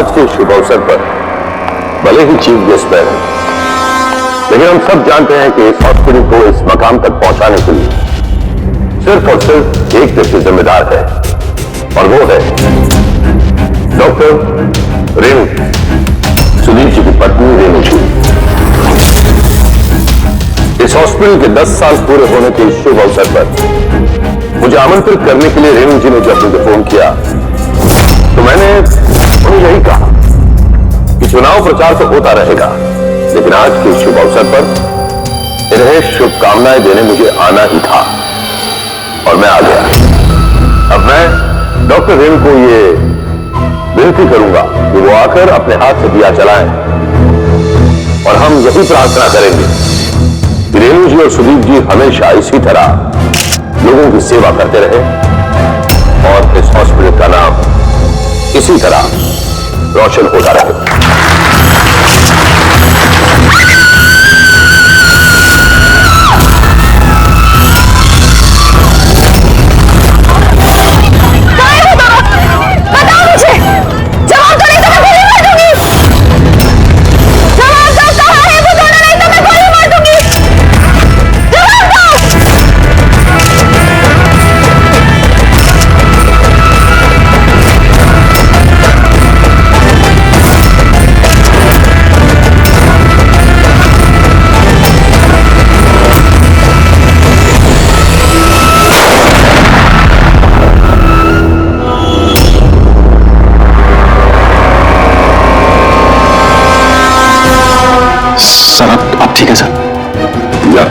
आज के शुभ अवसर पर भले ही चीफ गेस्ट पर हैं, लेकिन हम सब जानते हैं कि इस हॉस्पिटल को इस मकाम तक पहुंचाने के लिए सिर्फ और सिर्फ एक व्यक्ति जिम्मेदार है, और वो है डॉक्टर रेणु, सुदीप जी की पत्नी रेणु जी। इस हॉस्पिटल के 10 साल पूरे होने के इस शुभ अवसर पर मुझे आमंत्रित करने के लिए रेणु जी ने जब मुझे फोन किया तो मैंने उन्हें यही कहा कि चुनाव प्रचार तो होता रहेगा, लेकिन आज के शुभ अवसर पर इन्हें शुभकामनाएं देने मुझे आना ही था, और मैं आ गया। अब मैं डॉक्टर रेणु को ये विनती करूंगा कि वो आकर अपने हाथ से दिया जलाएं, और हम यही प्रार्थना करेंगे कि रेणु जी और सुदीप जी हमेशा इसी तरह लोगों की सेवा करते रहे और इस हॉस्पिटल का नाम इसी तरह रोशन होता रहे। सर आप ठीक है सर? या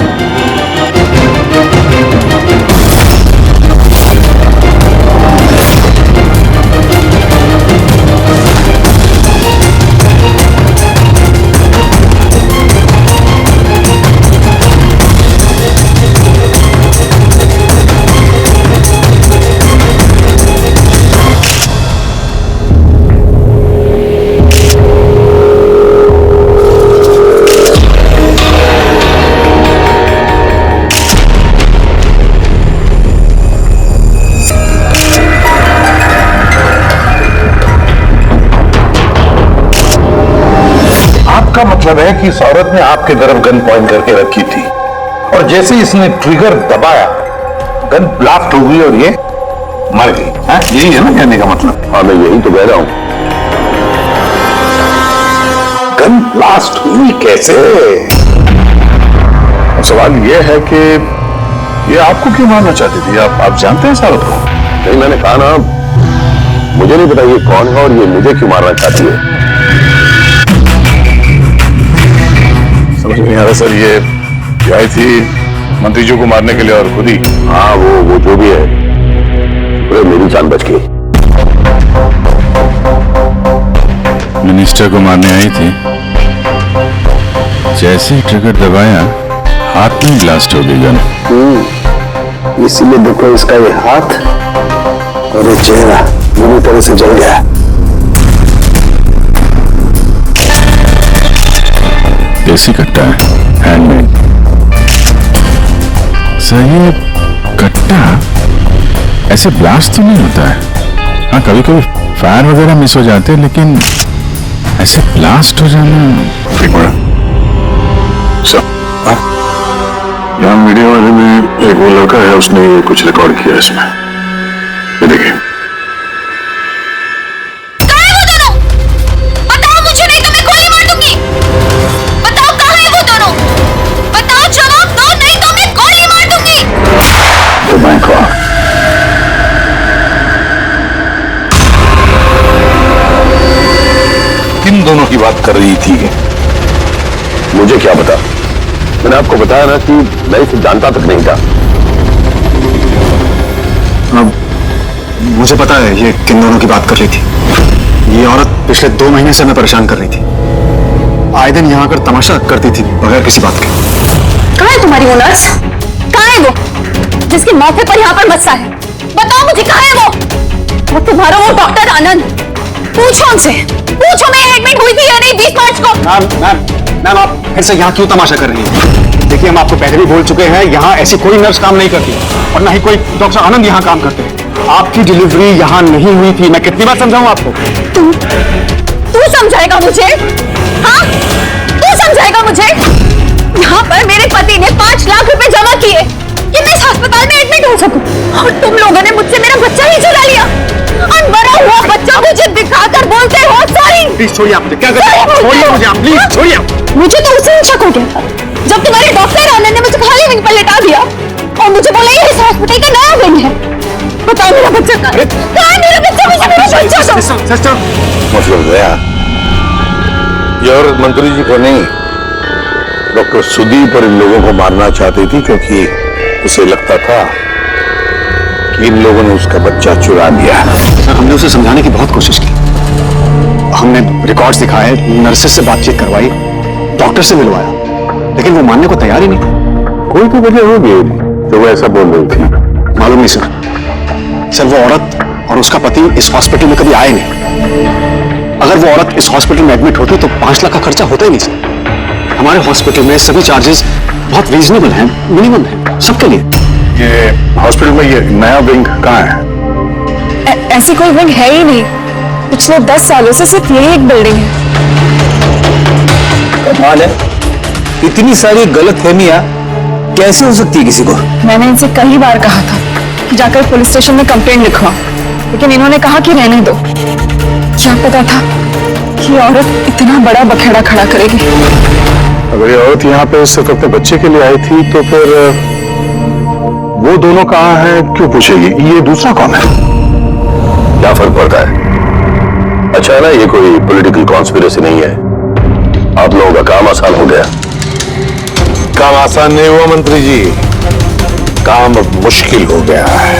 का मतलब है कि इस औरत ने आपके तरफ गन पॉइंट करके रखी थी, और जैसे इसने ट्रिगर दबाया गन ब्लास्ट हो गई और ये मर गई। यही है ना कहने का मतलब? हाँ, मैं यही तो कह रहा हूं। गन ब्लास्ट हुई कैसे? सवाल ये है कि ये आपको क्यों मारना चाहती थी? आप जानते हैं सारा को? नहीं, मैंने कहा ना, मुझे नहीं पता ये कौन है और ये मुझे क्यों मारना चाहती है। समझ नहीं आ रहा सर। ये आई थी मंत्री जी को मारने के लिए और खुद ही? हाँ, वो जो भी है, मेरी जान बच गई। मिनिस्टर को मारने आई थी, जैसे ही ट्रिगर दबाया हाथ में ब्लास्ट हो गई गन। इसीलिए देखो इसका ये हाथ और ये चेहरा पूरी तरह से जल गया। देसी कट्टा है, हैंडमेड। सर ये कट्टा ऐसे ब्लास्ट तो नहीं होता है। हाँ, कभी कभी फायर वगैरह मिस हो जाते हैं, लेकिन ऐसे ब्लास्ट हो जाना। यहाँ मीडिया वाले में एक वो लड़का है, उसने कुछ रिकॉर्ड किया इसमें, ये देखिए। किन दोनों की बात कर रही थी? मुझे क्या पता? मैंने आपको बताया ना कि मैं इसे जानता तक नहीं था। अब मुझे पता है ये किन दोनों की बात कर रही थी। ये औरत पिछले 2 महीने से हमें परेशान कर रही थी। आए दिन यहाँ आकर तमाशा करती थी बगैर किसी बात के। कहाँ है तुम्हारी वो नर्स? कहाँ है वो जिसकी मौके पर यहाँ पर मस्सा है? बताओ मुझे, कहाँ है वो? और तुम्हारा वो डॉक्टर आनंद, पूछो उनसे, पूछो मैं एडमिट हुई थी या नहीं 20 मार्च को। मैम आप फिर से यहाँ क्यों तमाशा कर रही हैं? देखिए हम आपको पहले भी बोल चुके हैं, यहाँ ऐसी कोई नर्स काम नहीं करती और ना ही कोई डॉक्टर आनंद यहाँ काम करते हैं। आपकी डिलीवरी यहाँ नहीं हुई थी, मैं कितनी बार समझाऊं आपको? तू समझाएगा मुझे? हाँ, तू समझाएगा मुझे? यहाँ पर मेरे पति ने 5 लाख रुपए जमा किए कि मैं इस अस्पताल में एडमिट हो सकूं, और तुम लोगों ने मुझसे मेरा बच्चा ही चुरा लिया। और मरा हुआ बच्चा मुझे दिखाकर बोलते हो सॉरी। प्लीज छोड़िए आप मुझे, क्या कर रहे हैं? छोड़िए मुझे आप, प्लीज छोड़िए आप। मुझे तो उसी दिन शक हो गया था जब तुम्हारे डॉक्टर आनंद ने मुझे खाली विंग पर लेटा दिया और मुझे बोला ये इस हॉस्पिटल का नया विंग है। बताओ मेरा बच्चा कहाँ है? कहाँ है मेरा बच्चा? मुझे मेरा बच्चा दो। सिस्टर, मतलब गया ये औरत मंत्री जी को नहीं, डॉक्टर सुदीप और इन लोगों को मारना चाहती थी, क्योंकि उसे लगता था कि इन लोगों ने उसका बच्चा चुरा लिया। सर हमने उसे समझाने की बहुत कोशिश की, हमने रिकॉर्ड्स दिखाए, नर्सेस से बातचीत करवाई, डॉक्टर से मिलवाया, लेकिन वो मानने को तैयार ही नहीं थे। कोई तो वजह होगी जो वो ऐसा बोल रही थी। मालूम नहीं सर। सर वो औरत और उसका पति इस हॉस्पिटल में कभी आए नहीं। अगर वो औरत इस हॉस्पिटल में एडमिट होती तो 5 लाख का खर्चा होता ही नहीं सर। हमारे हॉस्पिटल में सभी चार्जेस बहुत रीजनेबल हैं, मिनिमम है सबके लिए। ये हॉस्पिटल में ये नया विंग कहाँ है? ऐसी कोई विंग है ही नहीं। पिछले 10 सालों से सिर्फ यही एक बिल्डिंग है। कमाल है, इतनी सारी गलतफहमियां कैसे हो सकती है किसी को? मैंने इनसे कई बार कहा था कि जाकर पुलिस स्टेशन में कंप्लेंट लिखवाओ, लेकिन इन्होंने कहा कि रहने दो। क्या पता था कि औरत इतना बड़ा बखेड़ा खड़ा करेगी। अगर ये औरत यहाँ पे सिर्फ अपने बच्चे के लिए आई थी तो फिर वो दोनों कहाँ हैं क्यों पूछेगी? ये दूसरा कौन है? क्या फर्क पड़ता है? अच्छा है ना, ये कोई पॉलिटिकल कॉन्स्पिरेसी नहीं है। आप लोगों का काम आसान हो गया। काम आसान नहीं हुआ मंत्री जी, काम अब मुश्किल हो गया है।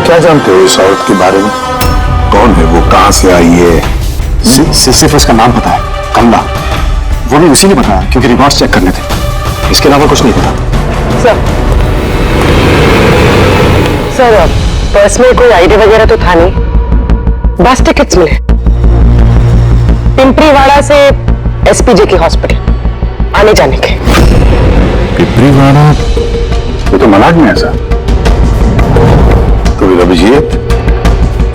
क्या जानते हो इस औरत के बारे में? कौन है वो, कहां से आई है? सिर्फ उसका नाम पता है, कमला। वो भी उसी ने बताया क्योंकि रिकॉर्ड्स चेक करने थे, इसके अलावा कुछ नहीं पता। सर पर्स में कोई आईडी वगैरह तो था नहीं, बस टिकट्स मिले पिंपरीवाड़ा से एसपीजे के हॉस्पिटल आने जाने के। पिपरीवाड़ा? ये तो मलाड में है सर। तो अभिजीत,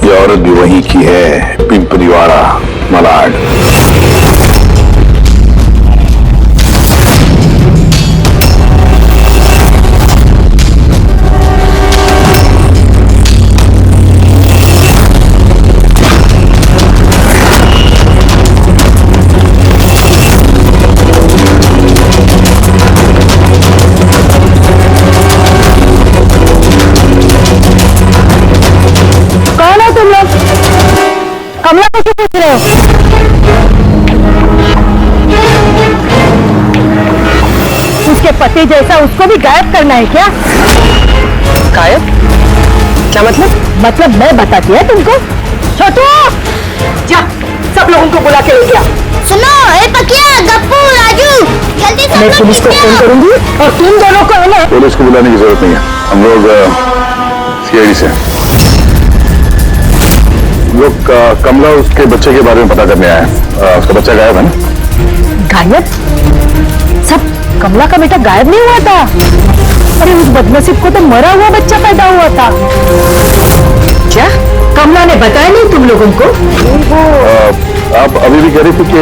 ये औरत भी वहीं की है, पिंपरीवाड़ा मलाड। कमला को क्यों पूछ रहे हो? उसके पति जैसा उसको भी गायब करना है क्या? गायब? क्या मतलब? मतलब मैं बताती है तुमको। छोटू, जा सब लोगों को बुला के लेके आ। सुनो, ए पकिया, गप्पू, राजू, जल्दी सब मैं लोग पुलिस को पीछे फोन आओ। करूंगी और तुम दोनों को है ना। पुलिस को बुलाने की जरूरत नहीं है, हम लोग सीआईडी से हैं। लोग कमला उसके बच्चे के बारे में पता करने आए हैं। उसका बच्चा गायब है ना? गायब? सब कमला का बेटा गायब नहीं हुआ था? अरे उस बदनसीब को तो मरा हुआ बच्चा पैदा हुआ था। क्या कमला ने बताया नहीं तुम लोगों को? आप अभी भी कह रही थी कि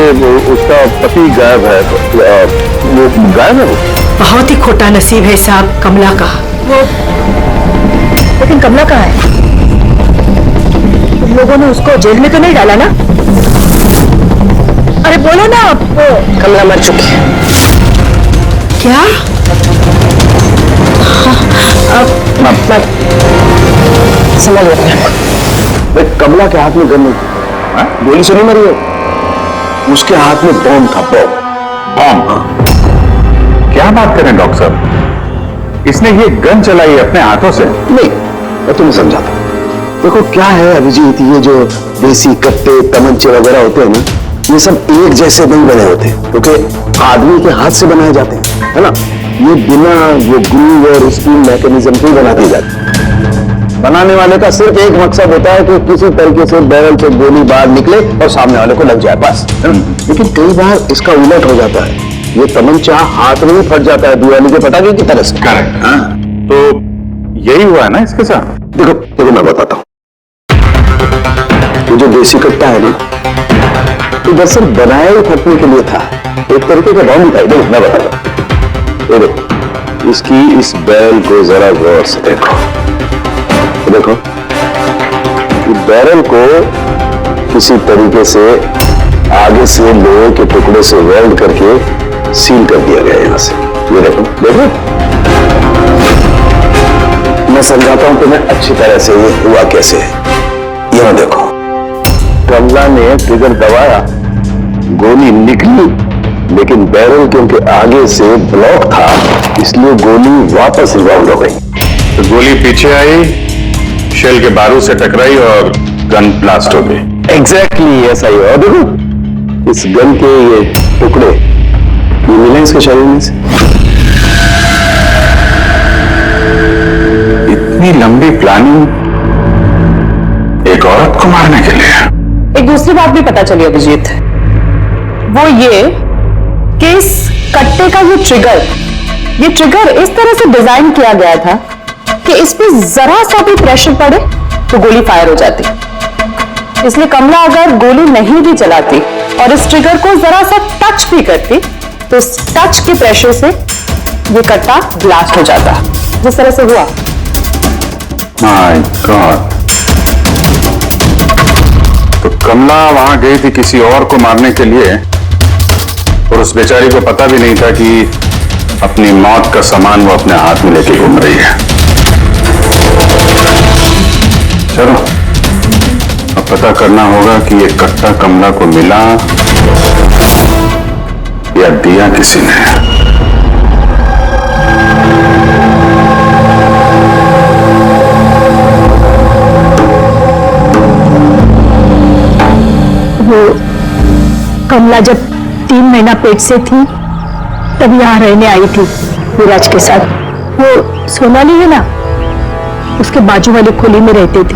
उसका पति गायब है। वो गायब है? वो बहुत ही खोटा नसीब है साहब कमला का। लेकिन कमला कहाँ है? तुम लोगों ने उसको जेल में तो नहीं डाला ना? अरे बोलो ना आप। कमला मर चुकी है। क्या? समझ गया। भाई कमला के हाथ में गन नहीं थी, गोली से नहीं मरी हो, उसके हाथ में बॉम्ब था। बॉम्ब? क्या बात करें डॉक्टर साहब, इसने ये गन चलाई अपने हाथों से? नहीं, मैं तुम्हें समझाता हूं। देखो क्या है अभिजीत, ये जो देसी कट्टे तमंचे वगैरह होते हैं ना, ये सब एक जैसे नहीं बने होते, क्योंकि आदमी के हाथ से बनाए जाते हैं, है ना। ये बिना वो ग्लू और स्टील मैकेनिज्म के बना दिए जाते हैं। बनाने वाले का सिर्फ एक मकसद होता है कि किसी तरीके से बैरल से गोली बाहर निकले और सामने वाले को लग जाए, बस। लेकिन कई बार इसका उलट हो जाता है, ये तमंचा हाथ में ही फट जाता है दिवाली के पटाखे की तरह से। करेक्ट। तो यही हुआ है ना इसके साथ? देखो मैं बताता हूं। देसी कट्टा है ना, तो दरअसल बनाया ही फटने के लिए था, एक तरीके का बॉम्ब था। देखो मैं बताता हूं, ये देखो, इसकी इस बैरल को जरा गौर से देखो, देखो इस बैरल को किसी तरीके से आगे से लोहे के टुकड़े से वेल्ड करके सील कर दिया गया यहां से। ये देखो देखो, मैं समझाता हूं तुम्हें अच्छी तरह से ये हुआ कैसे। यहां देखो, कमला ने ट्रिगर दबाया, गोली निकली, लेकिन बैरल क्योंकि आगे से ब्लॉक था, इसलिए गोली वापस रिवाउंड हो गई। तो गोली पीछे आई, शेल के बारूद से टकराई और गन ब्लास्ट हो गई। एग्जैक्टली ऐसा ही। और देखो इस गन के ये टुकड़े, ये मिले इसके शरीर में से। इतनी लंबी प्लानिंग एक औरत को मारने के लिए। एक दूसरी बात भी पता चली अभिजीत, वो ये कि इस कट्टे का ये ट्रिगर इस तरह से डिजाइन किया गया था कि इस पे जरा सा भी प्रेशर पड़े तो गोली फायर हो जाती। इसलिए कमला अगर गोली नहीं भी चलाती और इस ट्रिगर को जरा सा टच भी करती तो इस टच के प्रेशर से ये कट्टा ब्लास्ट हो जाता, जिस तरह से हुआ। My God. तो कमला वहां गई थी किसी और को मारने के लिए, और उस बेचारी को पता भी नहीं था कि अपनी मौत का सामान वो अपने हाथ में लेके घूम रही है। चलो अब पता करना होगा कि ये कट्टा कमला को मिला या दिया किसी ने। वो कमला जब 3 महीना पेट से थी तब यहाँ रहने आई थी विराज के साथ। वो सोनाली है ना, उसके बाजू वाली खोली में रहते थे।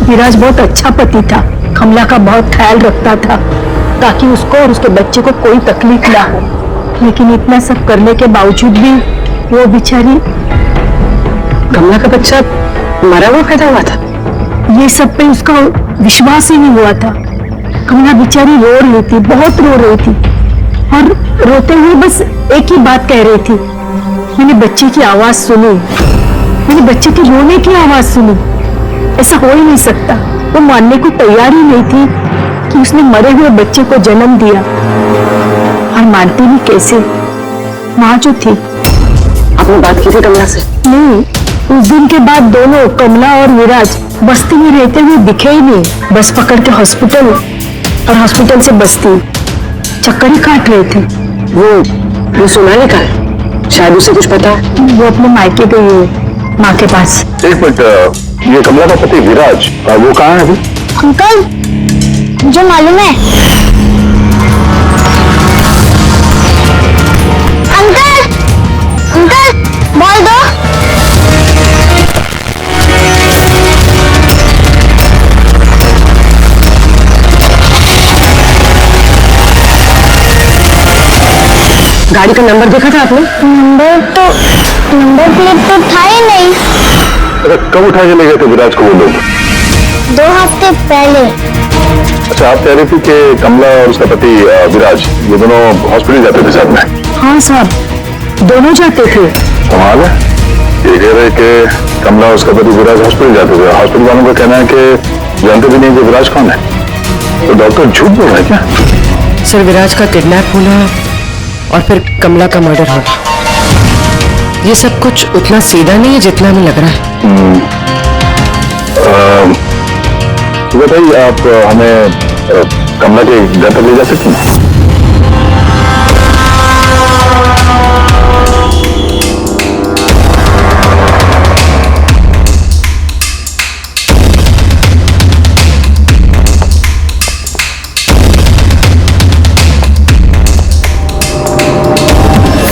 विराज बहुत अच्छा पति था, कमला का बहुत ख्याल रखता था ताकि उसको और उसके बच्चे को कोई तकलीफ ना हो। लेकिन इतना सब करने के बावजूद भी वो बेचारी, कमला का बच्चा मरा हुआ पैदा हुआ था। ये सब पे उसका विश्वास ही नहीं हुआ था। कमला बेचारी रो रही थी, बहुत रो रही थी, और रोते हुए बस एक ही बात कह रही थी, मैंने बच्चे की आवाज सुनी, मैंने बच्चे के रोने की आवाज सुनी। ऐसा हो ही नहीं सकता। वो मानने को तैयार ही नहीं थी कि उसने मरे हुए बच्चे को जन्म दिया, और मानती भी कैसे। माँ जो थी। आपने बात की थी कमला से? नहीं, उस दिन के बाद दोनों, कमला और विराज, बस्ती में रहते हुए दिखे ही नहीं। बस पकड़ के हॉस्पिटल और हॉस्पिटल से बस्ती चक्कर ही काट रहे थे। वो सोनाली का है, शायद उसे कुछ पता है। वो अपने मायके गई है, माँ के पास। एक मिनट, ये कमला का पति विराज, वो कहाँ है अभी? अंकल, मुझे मालूम है। अंकल, अंकल, बॉल दो। गाड़ी का नंबर देखा था आपने? नंबर प्लेट तो था ही नहीं। कब उठा के ले गए थे विराज को वो लोग? 2 हफ्ते पहले। अच्छा, आप कह रही थी कि कमला और उसका पति विराज, ये दोनों हॉस्पिटल जाते थे साथ में? हाँ साहब, दोनों जाते थे। कमाल है, ये कह रहे कि कमला और उसका पति विराज हॉस्पिटल जाते थे। हॉस्पिटल वालों का कहना है कि जानते भी नहीं कि विराज कौन है। तो डॉक्टर झूठ बोल रहे हैं क्या? सर, विराज का किडनैप होना और फिर कमला का मर्डर होना, ये सब कुछ उतना सीधा नहीं है जितना हमें लग रहा है। तो बताइए, आप हमें कमला के घर तक ले जा सकते हैं?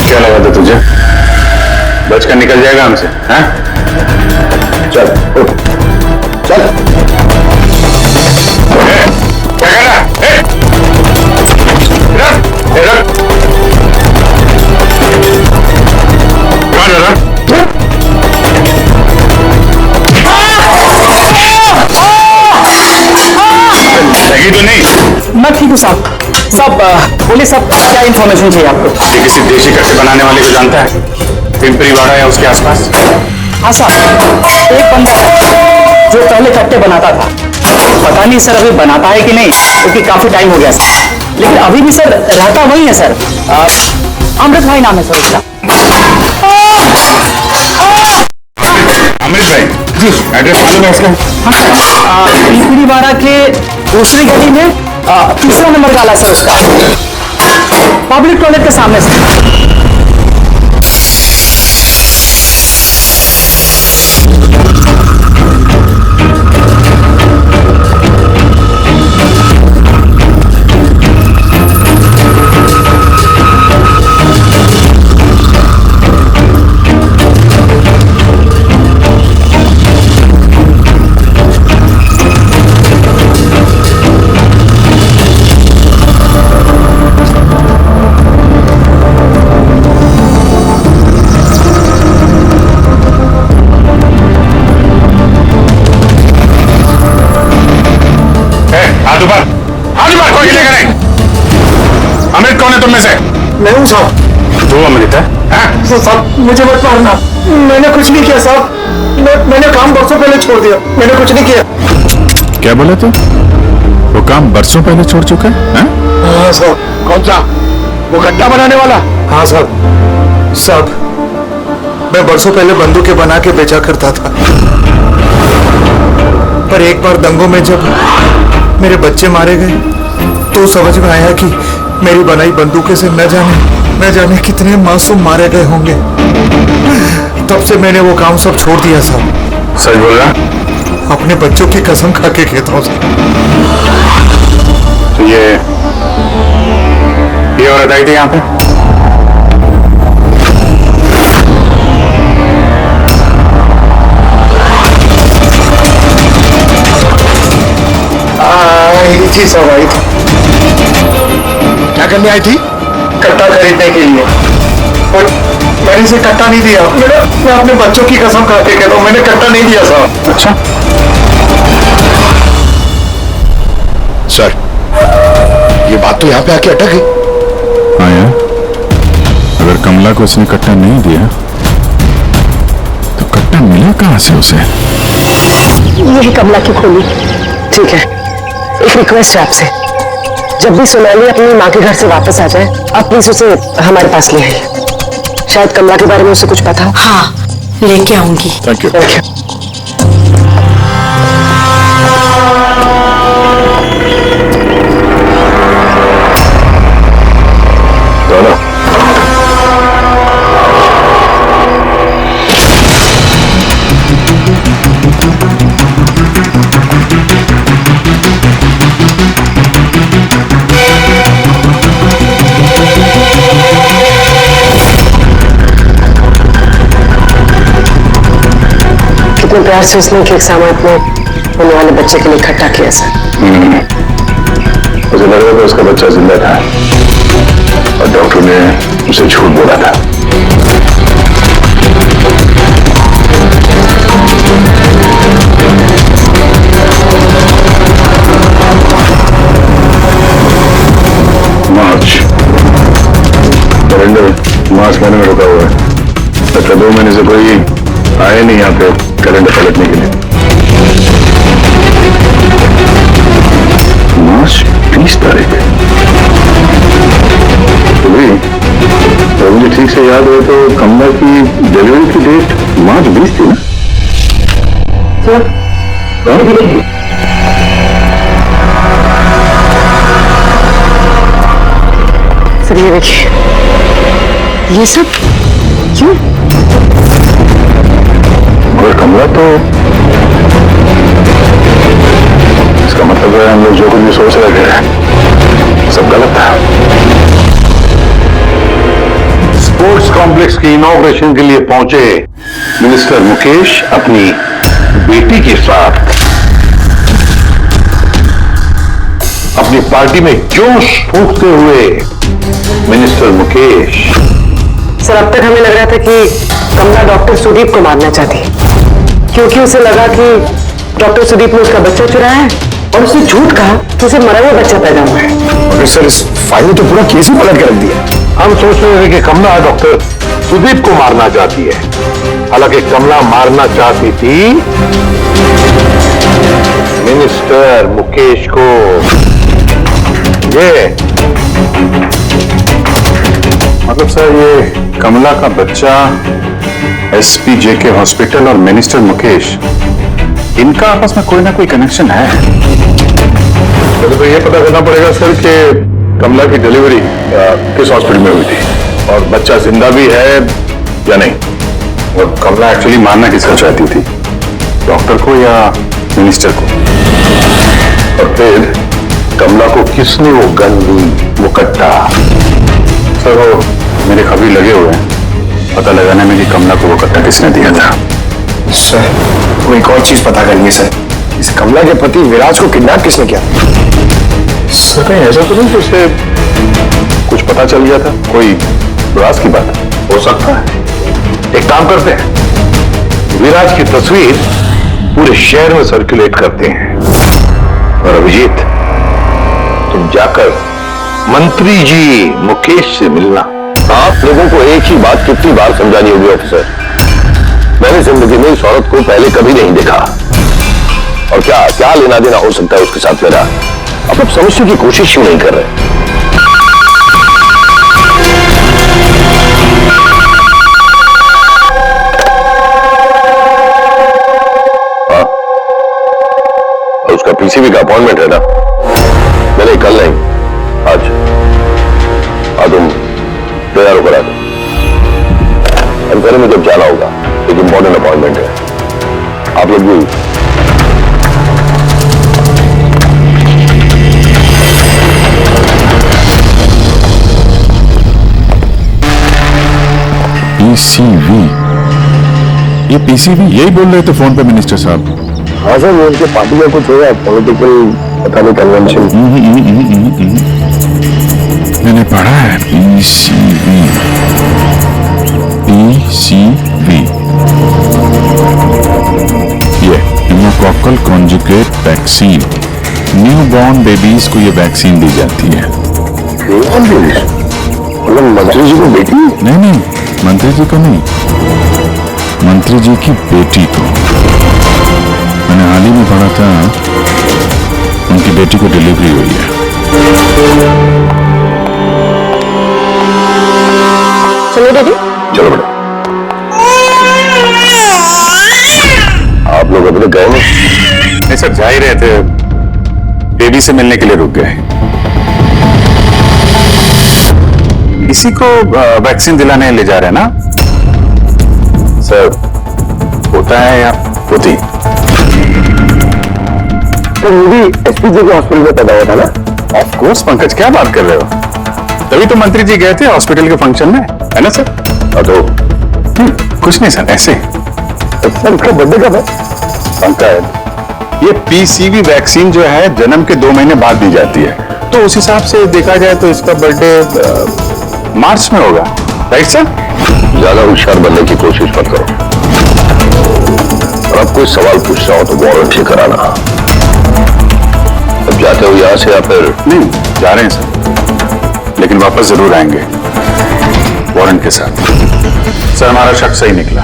क्या लगा था तुझे? बचकर निकल जाएगा हमसे? हाँ? चल उठ, चल। क्या कर रहा? रख। कौन है रख? बोलिए सब क्या इन्फॉर्मेशन चाहिए आपको? ये किसी देशी कट्टे बनाने वाले को जानता है? पिंपरी वाड़ा या उसके आसपास? हाँ साहब, एक बंदा है जो पहले कट्टे बनाता था। पता नहीं सर अभी बनाता है कि नहीं, क्योंकि काफी टाइम हो गया सर। लेकिन अभी भी सर रहता वही है सर। अमृत भाई नाम है सर उसका। अमृत भाई जी, एड्रेस मालूम है उसका? पिंपरी वाड़ा के दूसरी गली में तीसरा नंबर वाला सर उसका, पब्लिक टॉयलेट के सामने सर। अमृत कौन है तुम में से? मैं हूँ साहब। तू अमृत है? साहब मुझे मत मारना, मैंने कुछ नहीं किया साहब। मैंने काम बरसों पहले छोड़ दिया, मैंने कुछ नहीं किया। क्या बोला तू? वो काम बरसों पहले छोड़ चुका है? हाँ साहब। कौन सा? वो गड्ढा बनाने वाला? हाँ साहब। साहब मैं बरसों पहले बंदूकें बना के बेचा करता था, पर एक बार दंगों में जब मेरे बच्चे मारे गए तो समझ में आया कि मेरी बनाई बंदूकें से न जाने कितने मासूम मारे गए होंगे। तब से मैंने वो काम सब छोड़ दिया साहब। सच बोल रहा? अपने बच्चों की कसम खा के कहता हूँ साहब। तो ये औरत आई थी यहाँ पे? जी साहब आई थी। क्या करने आई थी? कट्टा खरीदने के लिए, और मैंने इसे कट्टा नहीं दिया। मैं अपने बच्चों की कसम खा के कहता हूँ, मैंने कट्टा नहीं दिया साहब। अच्छा सर, ये बात तो यहाँ पे आके अटक गई। हाँ यार, अगर कमला को उसने कट्टा नहीं दिया तो कट्टा मिला कहाँ से उसे? यही कमला की खोली। ठीक है, एक रिक्वेस्ट है आपसे, जब भी सोनाली अपनी माँ के घर से वापस आ जाए आप प्लीज उसे हमारे पास ले आइए। शायद कमला के बारे में उसे कुछ पता हो। हाँ, लेके आऊंगी। Thank you. कितने प्यार से उसने केक सामान में होने वाले बच्चे के लिए इकट्ठा किया सर। मुझे लग रहा था उसका बच्चा जिंदा था और डॉक्टर ने उसे झूठ बोला था। मार्च कैलेंडर मार्च महीने में रुका हुआ है, मतलब 2 महीने से कोई आए नहीं यहाँ पे कैलेंडर पलटने के लिए। मार्च 20 तारीख तो भी तो मुझे ठीक से याद हो तो कमला की डिलीवरी की डेट मार्च 20 थी ना? सर ये देखिए, ये सब क्यों? मगर कमला तो, इसका मतलब है हम लोग जो कुछ भी सोच रहे थे सब गलत था। स्पोर्ट्स कॉम्प्लेक्स के इनॉग्रेशन के लिए पहुंचे मिनिस्टर मुकेश अपनी बेटी के साथ अपनी पार्टी में जोश फूंकते हुए मिनिस्टर मुकेश। सर अब तक हमें लग रहा था कि कमला डॉक्टर सुदीप को मारना चाहती, क्योंकि उसे लगा कि डॉक्टर सुदीप ने उसका बच्चा चुराया है और उसने झूठ कहा कि उसे मरा हुआ बच्चा पैदा हुआ है। मगर सर इस फाइल ने तो पूरा केस ही पलट के रख दिया। हम सोच रहे थे कि कमला डॉक्टर सुदीप को मारना चाहती है, हालांकि कमला मारना चाहती थी मिनिस्टर मुकेश को। ये मतलब सर ये कमला का बच्चा एसपीजे के हॉस्पिटल और मिनिस्टर मुकेश, इनका आपस में कोई ना कोई कनेक्शन है। तो ये पता करना पड़ेगा सर कि कमला की डिलीवरी किस हॉस्पिटल में हुई थी और बच्चा जिंदा भी है या नहीं। और कमला एक्चुअली मारना किसका चाहती थी, डॉक्टर को या मिनिस्टर को? और फिर कमला को किसने वो गन दी, वो कट्टा? सर वो मेरे खबरी लगे हुए हैं पता लगाने में कि कमला को वो कट्टा किसने दिया था। सर वो एक और चीज पता करनी है सर, इस कमला के पति विराज को किडनैप किसने किया? सर कहीं ऐसा तो नहीं कि उसे कुछ पता चल गया था, कोई विराज की बात हो सकता है। एक काम करते हैं, विराज की तस्वीर पूरे शहर में सर्कुलेट करते हैं और अभिजीत तुम जाकर मंत्री जी मुकेश से मिलना। आप लोगों को एक ही बात कितनी बार समझानी होगी ऑफिसर, मैंने जिंदगी में इस औरत को पहले कभी नहीं देखा और क्या क्या लेना देना हो सकता है उसके साथ मेरा। अब समझने की कोशिश क्यों नहीं कर रहे? हाँ, उसका पीसीबी का अपॉइंटमेंट है ना? मैंने कल नहीं आज। हाँ तुम तैयार होकर आ दो, अंधेरे में जब जाना होगा, एक इंपॉर्टेंट अपॉइंटमेंट है। आप लोग भी पीसीबी, ये पीसीबी यही बोल रहे थे फोन पे मिनिस्टर साहब। हाँ सर, वो उनके पार्टी में कुछ होगा, पॉलिटिकल पता नहीं कन्वेंशन। मैंने पढ़ा है पीसीबी, पीसीबी ये pneumococcal conjugate vaccine, new born babies को ये वैक्सीन दी जाती है। मतलब मंत्री जी को बेटी? नहीं, मंत्री जी को नहीं, मंत्री जी की बेटी को। मैंने हाल ही में पढ़ा था उनकी बेटी को डिलीवरी हुई है। चलो डैडी। चलो बेटा। आप लोग अभी तक गए नहीं? नहीं सर, जा ही रहे थे, बेबी से मिलने के लिए रुक गए। इसी को वैक्सीन दिलाने ले जा रहे हैं ना सर? होता है या होती? तो वो भी एसपीजे के हॉस्पिटल में पैदा हुआ था ना? ऑफ कोर्स पंकज, क्या बात कर रहे हो? तभी तो मंत्री जी गए थे हॉस्पिटल के फंक्शन में, है ना सर? तो कुछ नहीं सर, ऐसे। सर उसका बर्थडे कब है? पंकज, ये पीसीबी वैक्सीन जो है जन्म के 2 महीने बाद दी जाती है, तो उस हिसाब से देखा जाए तो इसका बर्थडे मार्च में होगा, राइट सर? ज्यादा होशियार बनने की कोशिश मत करो, और अब कोई सवाल पूछना हो तो वारंट से कराना। अब जाते हो यहां से या फिर? नहीं, जा रहे हैं सर, लेकिन वापस जरूर आएंगे वारंट के साथ। सर हमारा शक सही निकला,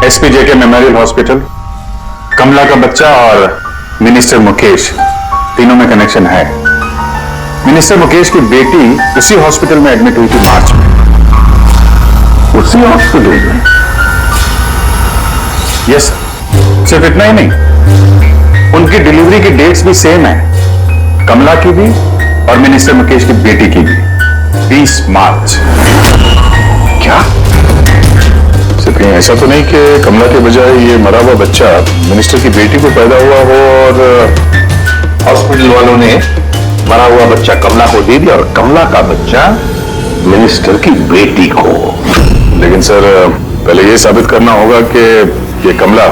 एसपीजे के मेमोरियल हॉस्पिटल, कमला का बच्चा और मिनिस्टर मुकेश, तीनों में कनेक्शन है। मिनिस्टर मुकेश की बेटी उसी हॉस्पिटल में एडमिट हुई थी मार्च में। उसी हॉस्पिटल में? यस, सिर्फ इतना ही नहीं, उनकी डिलीवरी की डेट्स भी सेम है, कमला की भी और मिनिस्टर मुकेश की बेटी की भी, 20 मार्च। क्या? सिर्फ कहीं ऐसा तो नहीं कि कमला के बजाय ये मरा हुआ बच्चा मिनिस्टर की बेटी को पैदा हुआ हो और हॉस्पिटल वालों ने मरा हुआ बच्चा कमला को दे दिया और कमला का बच्चा मिनिस्टर की बेटी को? लेकिन सर पहले ये साबित करना होगा कि ये कमला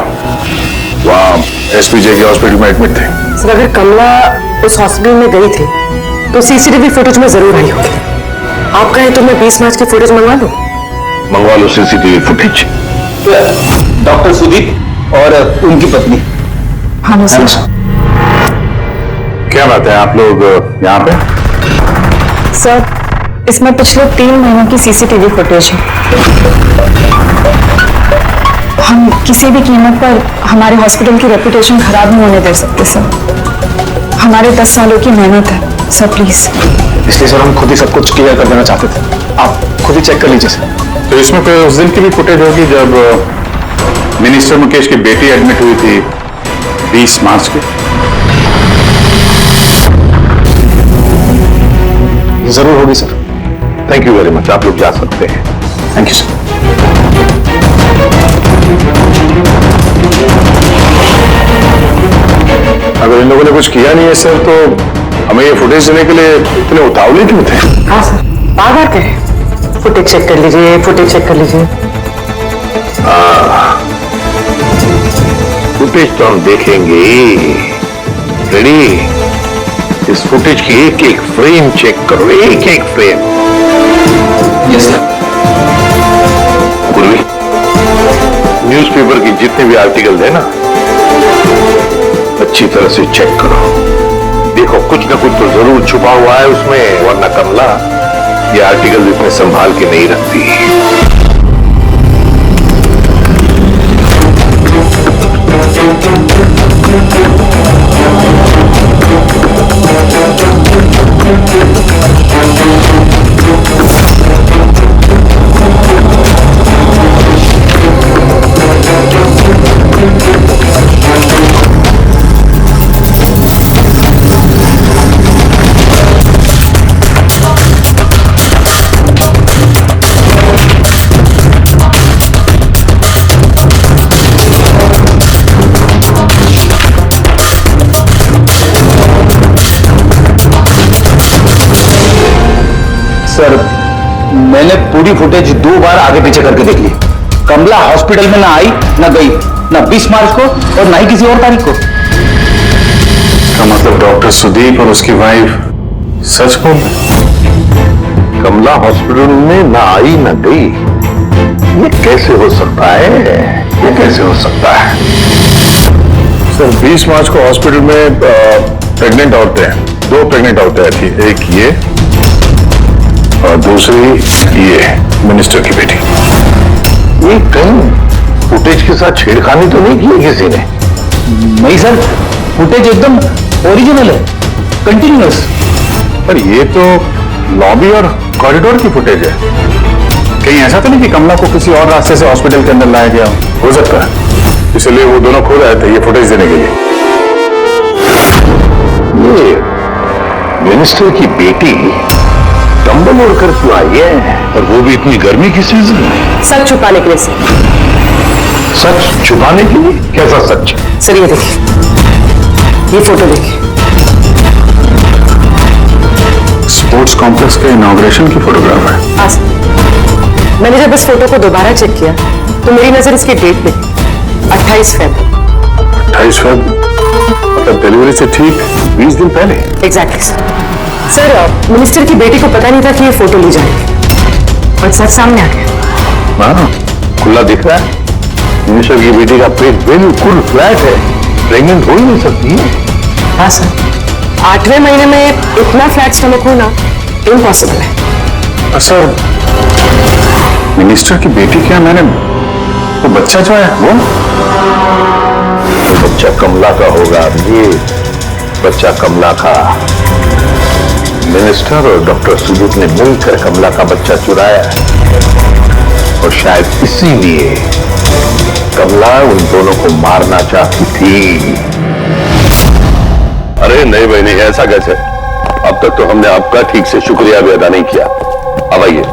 वहां एसपीजे के हॉस्पिटल में एडमिट थे। सर अगर कमला उस हॉस्पिटल में गई थी तो सीसीटीवी फुटेज में जरूर आई होगी। आप कहें तो मैं 20 मार्च की फुटेज मंगवा लूं? मंगवा लो सीसीटीवी फुटेज। डॉक्टर सुदीप और उनकी पत्नी। हाँ सर। क्या बात है, आप लोग यहाँ पे? सर, इसमें पिछले 3 महीनों की सीसीटीवी फुटेज है। हम किसी भी कीमत पर हमारे हॉस्पिटल की रेपुटेशन खराब नहीं होने दे सकते सर। हमारे 10 सालों की मेहनत है सर, प्लीज। इसलिए सर हम खुद ही सब कुछ क्लियर कर देना चाहते थे, आप खुद ही चेक कर लीजिए सर। तो इसमें कोई उस दिन की भी फुटेज होगी जब मिनिस्टर मुकेश की बेटी एडमिट हुई थी 20 मार्च की? जरूर होगी sir. Thank you very much, आप लोग जा सकते हैं। Thank you sir. अगर इन लोगों ने कुछ किया नहीं है सर, तो हमें ये फुटेज देने के लिए इतने उतावले क्यों थे? हाँ सर, बार-बार कहें फुटेज चेक कर लीजिए, फुटेज चेक कर लीजिए। फुटेज तो हम देखेंगे। रेडी? इस फुटेज की एक एक फ्रेम चेक करो, एक एक फ्रेम। Yes sir. गुरवी, न्यूज़पेपर की जितने भी आर्टिकल है ना, अच्छी तरह से चेक करो। देखो कुछ ना कुछ तो जरूर छुपा हुआ है उसमें, वरना कमला ये आर्टिकल इतने संभाल के नहीं रखती। सर, मैंने पूरी फुटेज 2 बार आगे पीछे करके देख ली। कमला हॉस्पिटल में ना आई ना गई, ना 20 मार्च को और ना ही किसी और तारीख को। इसका मतलब डॉक्टर सुदीप और उसकी वाइफ सच बोल रहे? कमला हॉस्पिटल में ना आई ना गई, ये कैसे हो सकता है? ये कैसे हो सकता है? सर 20 मार्च को हॉस्पिटल में प्रेग्नेंट औरतें, 2 प्रेग्नेंट औरतें थी, एक ये और दूसरी ये मिनिस्टर की बेटी। ये कहीं फुटेज के साथ छेड़खानी तो नहीं की किसी ने? नहीं सर, फुटेज एकदम ओरिजिनल है, कंटिन्यूअस। पर ये तो लॉबी और कॉरिडोर की फुटेज है। कहीं ऐसा तो नहीं कि कमला को किसी और रास्ते से हॉस्पिटल के अंदर लाया गया हो सकता है, इसलिए वो दोनों खुद आए थे ये फुटेज देने के लिए। ये मिनिस्टर की बेटी कंबल ओढ़कर क्यों आई है, और वो भी इतनी गर्मी की सीजन में? सच छुपाने के लिए सर। सच छुपाने के लिए? कैसा सच? सर ये देखिए, ये फोटो देखिए। स्पोर्ट्स कॉम्प्लेक्स के इनॉग्रेशन की फोटोग्राफ है। हाँ सर, मैंने जब इस फोटो को दोबारा चेक किया तो मेरी नजर इसकी डेट पे 28 फरवरी। 28 फरवरी मतलब डिलीवरी से ठीक 20 दिन पहले। एग्जैक्टली सर, मिनिस्टर की बेटी को पता नहीं था कि ये फोटो ली जाएगी और सच सामने आ गया। हाँ, खुला दिख रहा है। मिनिस्टर की बेटी का पेट बिल्कुल फ्लैट है, प्रेग्नेंट हो ही नहीं सकती है। हाँ सर, 8वें महीने में इतना फ्लैट स्टमक होना इम्पॉसिबल है। सर मिनिस्टर की बेटी क्या, मैंने वो बच्चा जो है वो बच्चा कमला का होगा। ये बच्चा कमला का। मिनिस्टर और डॉक्टर सुदीप ने मिलकर कमला का बच्चा चुराया और शायद इसीलिए कमला उन दोनों को मारना चाहती थी। अरे नहीं भाई नहीं, ऐसा कैसे? अब तक तो हमने आपका ठीक से शुक्रिया भी अदा नहीं किया। अब आइए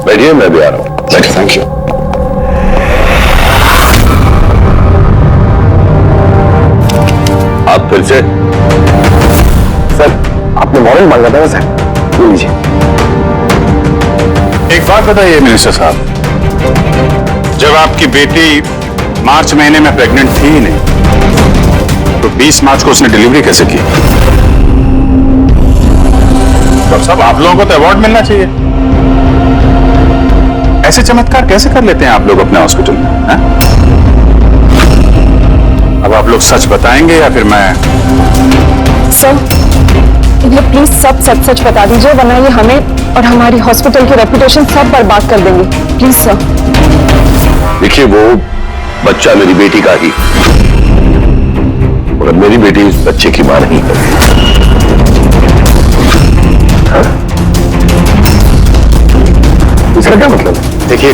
बैठिए, मैं भी आ रहा हूं। Thank you. आप फिर से? सर आपने मॉडल मांगा था ना सर, ले लीजिए। एक बात बताइए मिनिस्टर साहब, जब आपकी बेटी मार्च महीने में प्रेग्नेंट थी ही नहीं, तो 20 मार्च को उसने डिलीवरी कैसे की? तो सब आप लोगों को तो अवार्ड मिलना चाहिए। ऐसे चमत्कार कैसे कर लेते हैं आप लोग अपने हॉस्पिटल में? अब आप लोग सच बताएंगे या फिर मैं? सर, ये प्लीज सब सच सच बता दीजिए, वरना ये हमें और हमारी हॉस्पिटल की रेपुटेशन सब बर्बाद कर देंगे। Please sir. देखिए, वो बच्चा मेरी बेटी का ही, और मेरी बेटी इस बच्चे की मां नहीं है। हाँ? इसका क्या मतलब है? देखिए,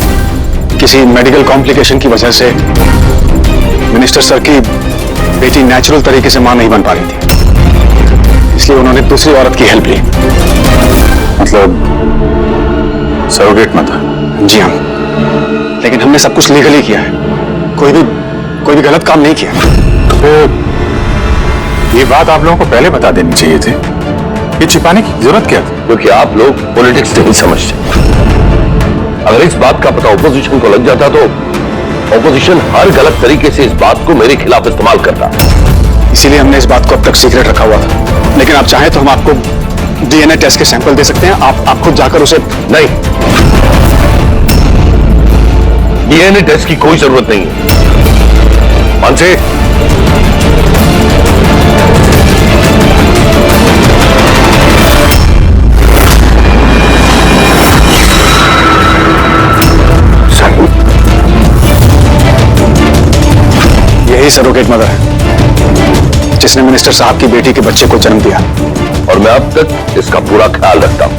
किसी मेडिकल कॉम्प्लिकेशन की वजह से मिनिस्टर सर की बेटी नेचुरल तरीके से मां नहीं बन पा रही थी, इसलिए उन्होंने दूसरी औरत की हेल्प ली। मतलब सरोगेट में था? जी हाँ, लेकिन हमने सब कुछ लीगली किया है, कोई भी गलत काम नहीं किया। तो ये बात आप लोगों को पहले बता देनी चाहिए थी, ये छिपाने की जरूरत क्या थी? क्योंकि आप लोग पॉलिटिक्स नहीं समझते। अगर इस बात का पता ऑपोजिशन को लग जाता तो ऑपोजिशन हर गलत तरीके से इस बात को मेरे खिलाफ इस्तेमाल करता। इसीलिए हमने इस बात को अब तक सीक्रेट रखा हुआ था, लेकिन आप चाहें तो हम आपको डीएनए टेस्ट के सैंपल दे सकते हैं। आप खुद जाकर उसे। नहीं, डीएनए टेस्ट की कोई जरूरत नहीं है। मानसे, यही सरोगेट मदर है जिसने मिनिस्टर साहब की बेटी के बच्चे को जन्म दिया, और मैं अब तक इसका पूरा ख्याल रखता हूं,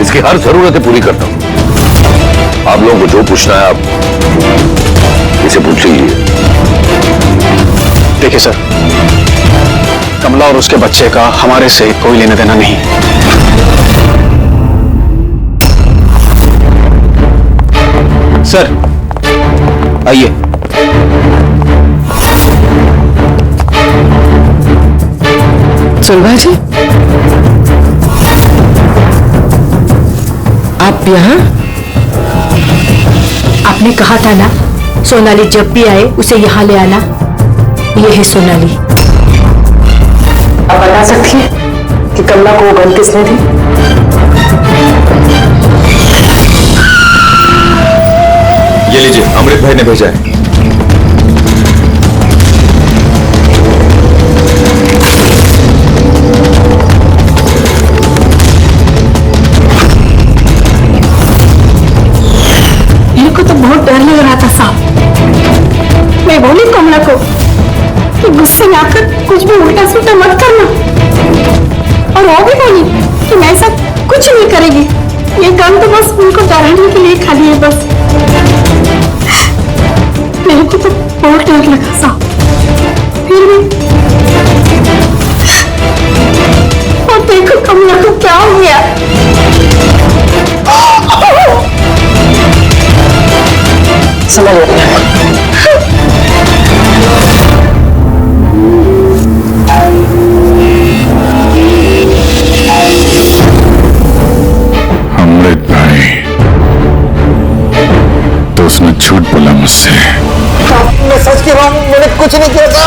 इसकी हर जरूरतें पूरी करता हूं। आप लोगों को जो पूछना है आप इसे पूछ लीजिए। देखिए सर, कमला और उसके बच्चे का हमारे से कोई लेना देना नहीं। सर आइए। सुलभा जी, आप यहाँ? आपने कहा था ना, सोनाली जब भी आए उसे यहाँ ले आना। ये है सोनाली। आप बता सकती हैं कि कमला को वो गन किसने दी? ये लीजिए, अमृत भाई ने भेजा है। मेरे को तो बहुत डर लग रहा था साहब। मैं बोली कमला को कि गुस्से में आकर कुछ भी उल्टा सुल्टा मत करना, और वो भी बोली कि मैं ऐसा कुछ नहीं करेगी। ये गन तो बस उनको डराने के लिए खाली है बस। मेरे को तो बहुत डर लगा साहब। फिर भी और देखो कमला को क्या हो गया। समझ गया। अमृत भाई, तो उसने झूठ बोला मुझसे। मैं सच कह रहा हूँ, मैंने कुछ नहीं किया था।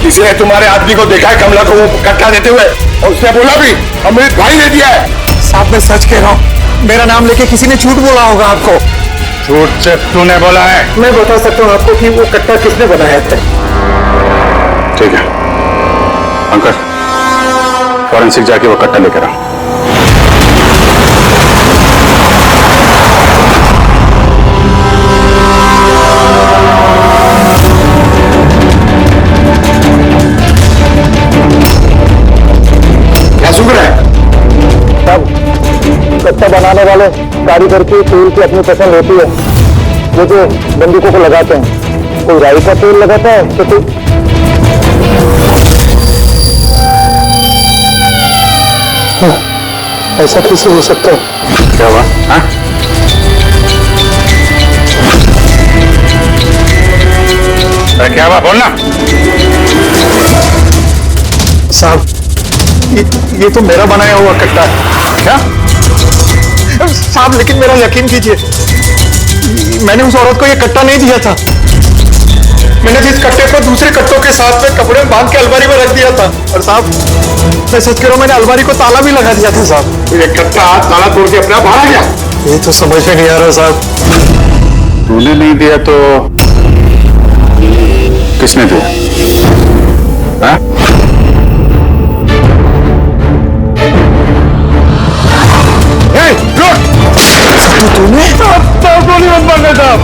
किसी ने तुम्हारे आदमी को देखा है कमला को वो कट्टा देते हुए, और उसने बोला भी अमृत भाई ने दिया है। साहब मैं सच कह रहा हूँ, मेरा नाम लेके किसी ने झूठ बोला होगा आपको। झूठ से तूने बोला है? मैं बता सकता हूँ आपको कि वो कट्टा किसने बनाया था। ठीक है अंकल, फॉरेंसिक जाके वो कट्टा लेकर आओ। क्या सुन रहा है? कट्टा बनाने वाले कारीगर की तेल की अपनी पसंद होती है। वो जो बंदूकों को लगाते हैं, कोई राई का तेल लगाता है तो कोई। ऐसा कैसे हो सकता है? क्या हुआ? हाँ? अरे क्या हुआ, बोलना। साहब ये तो मेरा बनाया हुआ कट्टा है। क्या? साहब लेकिन मेरा यकीन कीजिए, मैंने उस औरत को ये कट्टा नहीं दिया था। मैंने जिस कट्टे को दूसरे कट्टों के साथ में कपड़े में बांध के अलमारी में रख दिया था। और साहब मैं सच कह रहा हूं, मैंने अलमारी को ताला भी लगा दिया था साहब। ये कट्टा ताला तोड़ के अपने आप बाहर आ गया। ये तो समझ में नहीं आ रहा साहब। तूने नहीं दिया तो किसने दिया? हाँ? तूने गोली मत मारना साहब।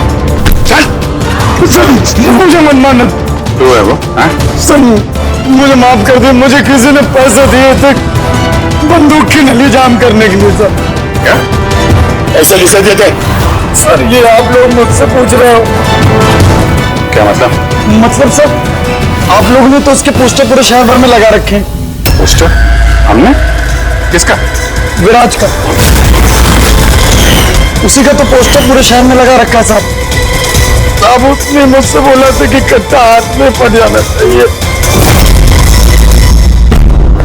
चल मुझे मत मारना। तू है वो? हाँ? सनी मुझे माफ कर दे, मुझे किसी ने पैसे दिए थे बंदूक की नली जाम करने के लिए सर। क्या ऐसे किसे देते सर? ये आप लोग मुझसे पूछ रहे हो? क्या मतलब सर आप लोगों ने तो उसके पोस्टर पूरे शहर भर में लगा रखे हैं। पोस्टर? हमने? किसका? विराज का। उसी का तो पोस्टर पूरे शहर में लगा रखा है साहब। उसने मुझसे बोला था कि कट्टा हाथ में पड़ जाना चाहिए।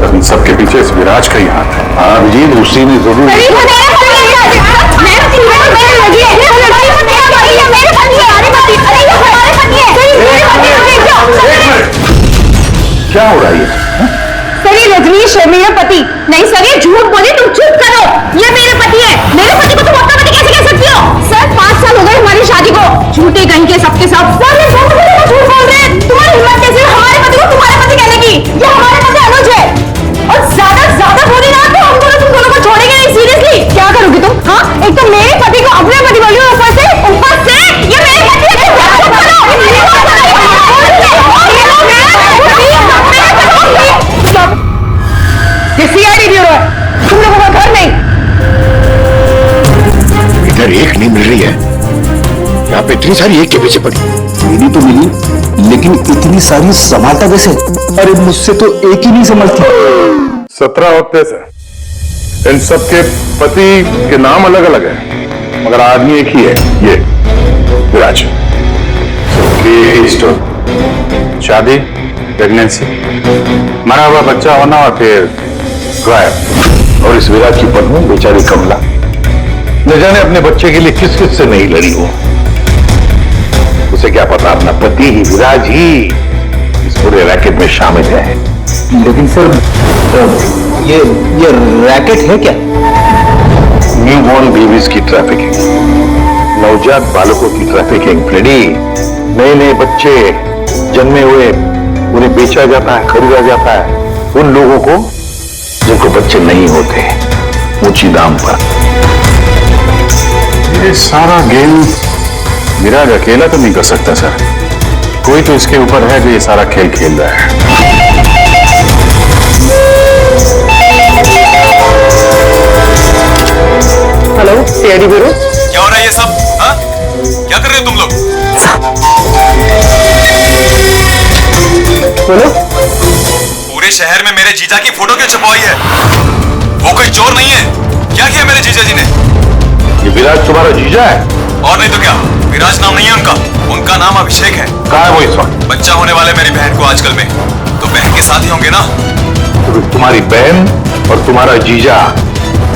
इन सबके पीछे इस विराज का ही हाथ है। हाँ अभिजीत, उसी ने जरूर। क्या हो रहा है? सर ये रजनीश है मेरा पति। नहीं सर ये झूठ बोली, तुम चुप करो। ये मेरे पति है। मेरे पति को तुम अपना पति कैसे कह सकती हो? सर 5 साल हो गए हमारी शादी को। झूठे कहीं के सबके सब। सर ये झूठ बोल रहे हैं। तुम्हारी हिम्मत कैसे है हमारे पति को तुम्हारे पति कहने की? ये हमारे पति अनुज है। और ज्यादा बोली ना तो हम दोनों तुम दोनों को छोड़ेंगे नहीं। सीरियसली क्या करोगी तुम? हाँ एक तो मेरे पति को अपने पति बोली, ऊपर से ये मेरे पति है। ये सीआईडी ब्यूरो है, तुम लोगों का घर नहीं। इधर एक नहीं मिल रही है, यहाँ पे इतनी सारी एक के पीछे पड़ी। मेरी तो मिली, लेकिन इतनी सारी संभालता कैसे? अरे मुझसे तो एक ही नहीं संभलती। 17 होते सर। इन सबके पति के नाम अलग अलग है मगर आदमी एक ही है, ये विराज। शादी, प्रेगनेंसी, मरा हुआ बच्चा होना और फिर गायब। और इस विराज की पत्नी बेचारी कमला न जाने अपने बच्चे के लिए किस किस से नहीं लड़ी हो। उसे क्या पता अपना पति ही, विराज ही इस पूरे रैकेट में शामिल है। लेकिन सर ये रैकेट है क्या? न्यू बॉर्न बेबीज की ट्रैफिकिंग, नवजात बालकों की ट्रैफिकिंग, फ्रेडी। नए नए बच्चे जन्मे हुए उन्हें बेचा जाता है, खरीदा जाता है उन लोगों को जिनको बच्चे नहीं होते, ऊंची दाम पर। ये सारा गेम विराज अकेला तो नहीं कर सकता सर। कोई तो इसके ऊपर है जो ये सारा खेल खेल रहा है। Hello CID bureau. क्या हो रहा है ये सब? हाँ? क्या कर रहे हो तुम लोग? बोलो। पूरे शहर में मेरे जीजा की फोटो क्यों छपवाई है? वो कोई चोर नहीं है। क्या किया मेरे जीजा जी ने? ये विराज तुम्हारा जीजा है? और नहीं तो क्या, विराज नाम नहीं है उनका। उनका नाम अभिषेक है। कहाँ है वो इस वक्त? बच्चा होने वाले मेरी बहन को आजकल में, तो बहन के साथ ही होंगे ना। तो तुम्हारी बहन और तुम्हारा जीजा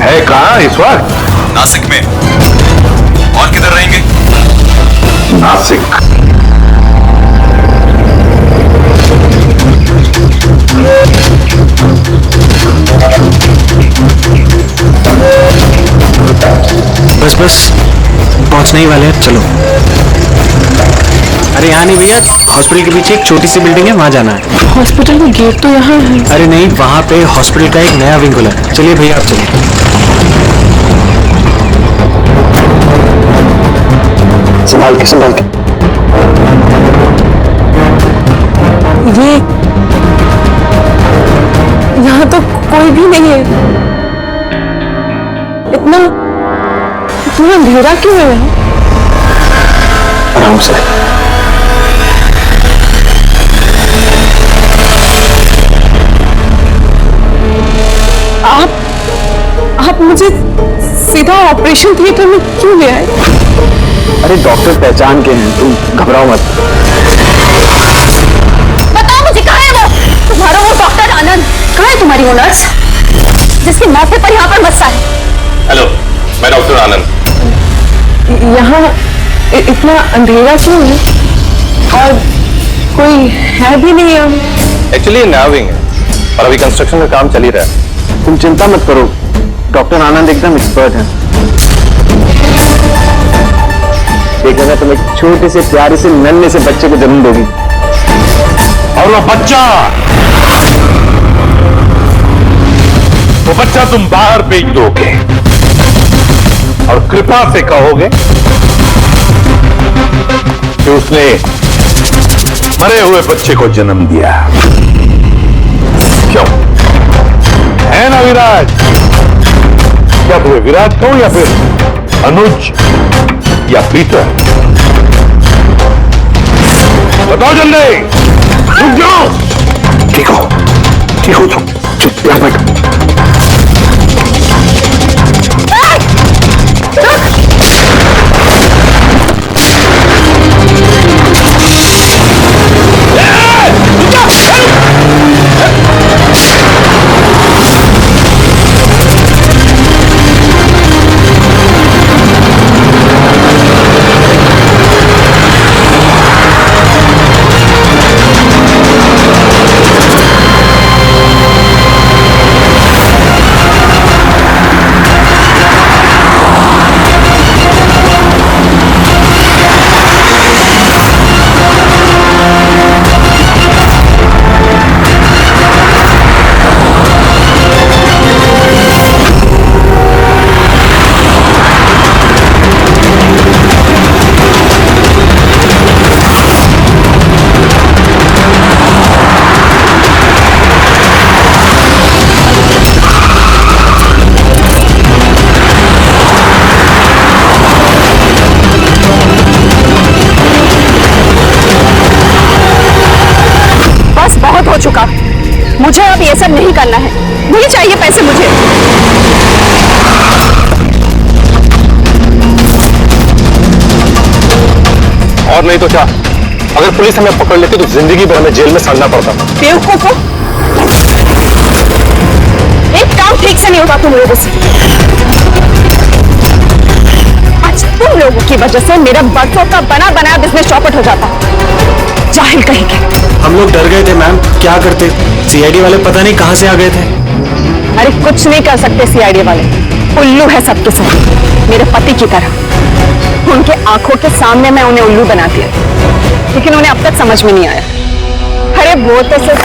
है कहाँ इस वक्त? नासिक में। और किधर रहेंगे? नासिक। बस बस पहुंचने ही वाले हैं, चलो। अरे यहाँ नहीं भैया, हॉस्पिटल के पीछे एक छोटी सी बिल्डिंग है, वहाँ जाना है। हॉस्पिटल का गेट तो यहाँ है। अरे नहीं, वहाँ पे हॉस्पिटल का एक नया विंग खुला है। चलिए भैया आप चलिए। संभाल के संभाल के। ये यहाँ तो कोई भी नहीं है। इतना अंधेरा क्यों है? आराम से। आप मुझे सीधा ऑपरेशन थिएटर में क्यों ले आए? अरे डॉक्टर पहचान के हैं, तुम घबराओ मत। बताओ मुझे कहाँ है वो? तुम्हारा वो डॉक्टर आनंद कहाँ है? तुम्हारी वो नर्स जिसके मौके पर यहाँ पर बसा है। हेलो, मैं डॉक्टर आनंद। यहाँ इतना अंधेरा क्यों है? और कोई है भी नहीं है। एक्चुअली नया विंग है और अभी कंस्ट्रक्शन का काम चल ही रहा है। तुम चिंता मत करो, डॉक्टर आनंद एकदम एक्सपर्ट हैं। देखना तुम एक छोटे से प्यारे से नन्हे से बच्चे को जन्म दोगी और वो बच्चा तुम बाहर भेज दोगे और कृपा से कहोगे कि उसने मरे हुए बच्चे को जन्म दिया। क्यों है ना विराज? क्या तुम्हें विराज कहूं या फिर अनुज या पीटर? बताओ जल्दी, रुक जाओ। ठीक हो तुम, चुप यहाँ बैठो। हो चुका, मुझे अब ये सब नहीं करना है। नहीं चाहिए पैसे मुझे। और नहीं तो क्या, अगर पुलिस हमें पकड़ लेती तो जिंदगी भर हमें जेल में सड़ना पड़ता। बेवकूफ हो, एक काम ठीक से नहीं होता तुम लोगों से। आज तुम लोगों की वजह से मेरा बरसों का बना बनाया बिजनेस चौपट हो जाता। जाहिल कहेंगे। हम लोग डर गए थे मैम, क्या करते? सीआईडी वाले पता नहीं कहां से आ गए थे। अरे कुछ नहीं कर सकते सीआईडी वाले, उल्लू है सबके सब, मेरे पति की तरह। उनके आंखों के सामने मैं उन्हें उल्लू बनाती है, लेकिन उन्हें अब तक समझ में नहीं आया। अरे वो तो सिर्फ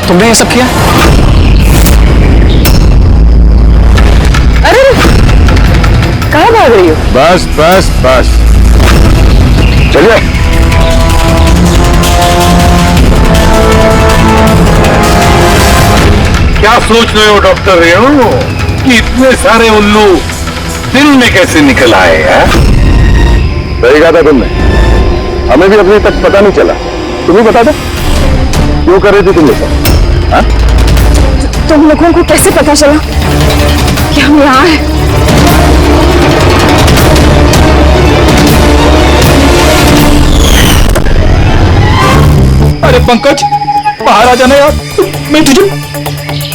तुमने ये सब किया? अरे कहाँ भाग रही हो? बस बस बस, चलिए। क्या सोच रहे हो डॉक्टर रेणु कि इतने सारे उल्लू दिन में कैसे निकल आए हैं? सही कहा था तुमने, हमें भी अभी तक पता नहीं चला। तुम्हें बता दो क्यों कर रहे थे तुम लोग? तुम लोगों को कैसे पता चला कि हम यहाँ हैं? अरे पंकज, बाहर आ जाना यार, मैं तुझे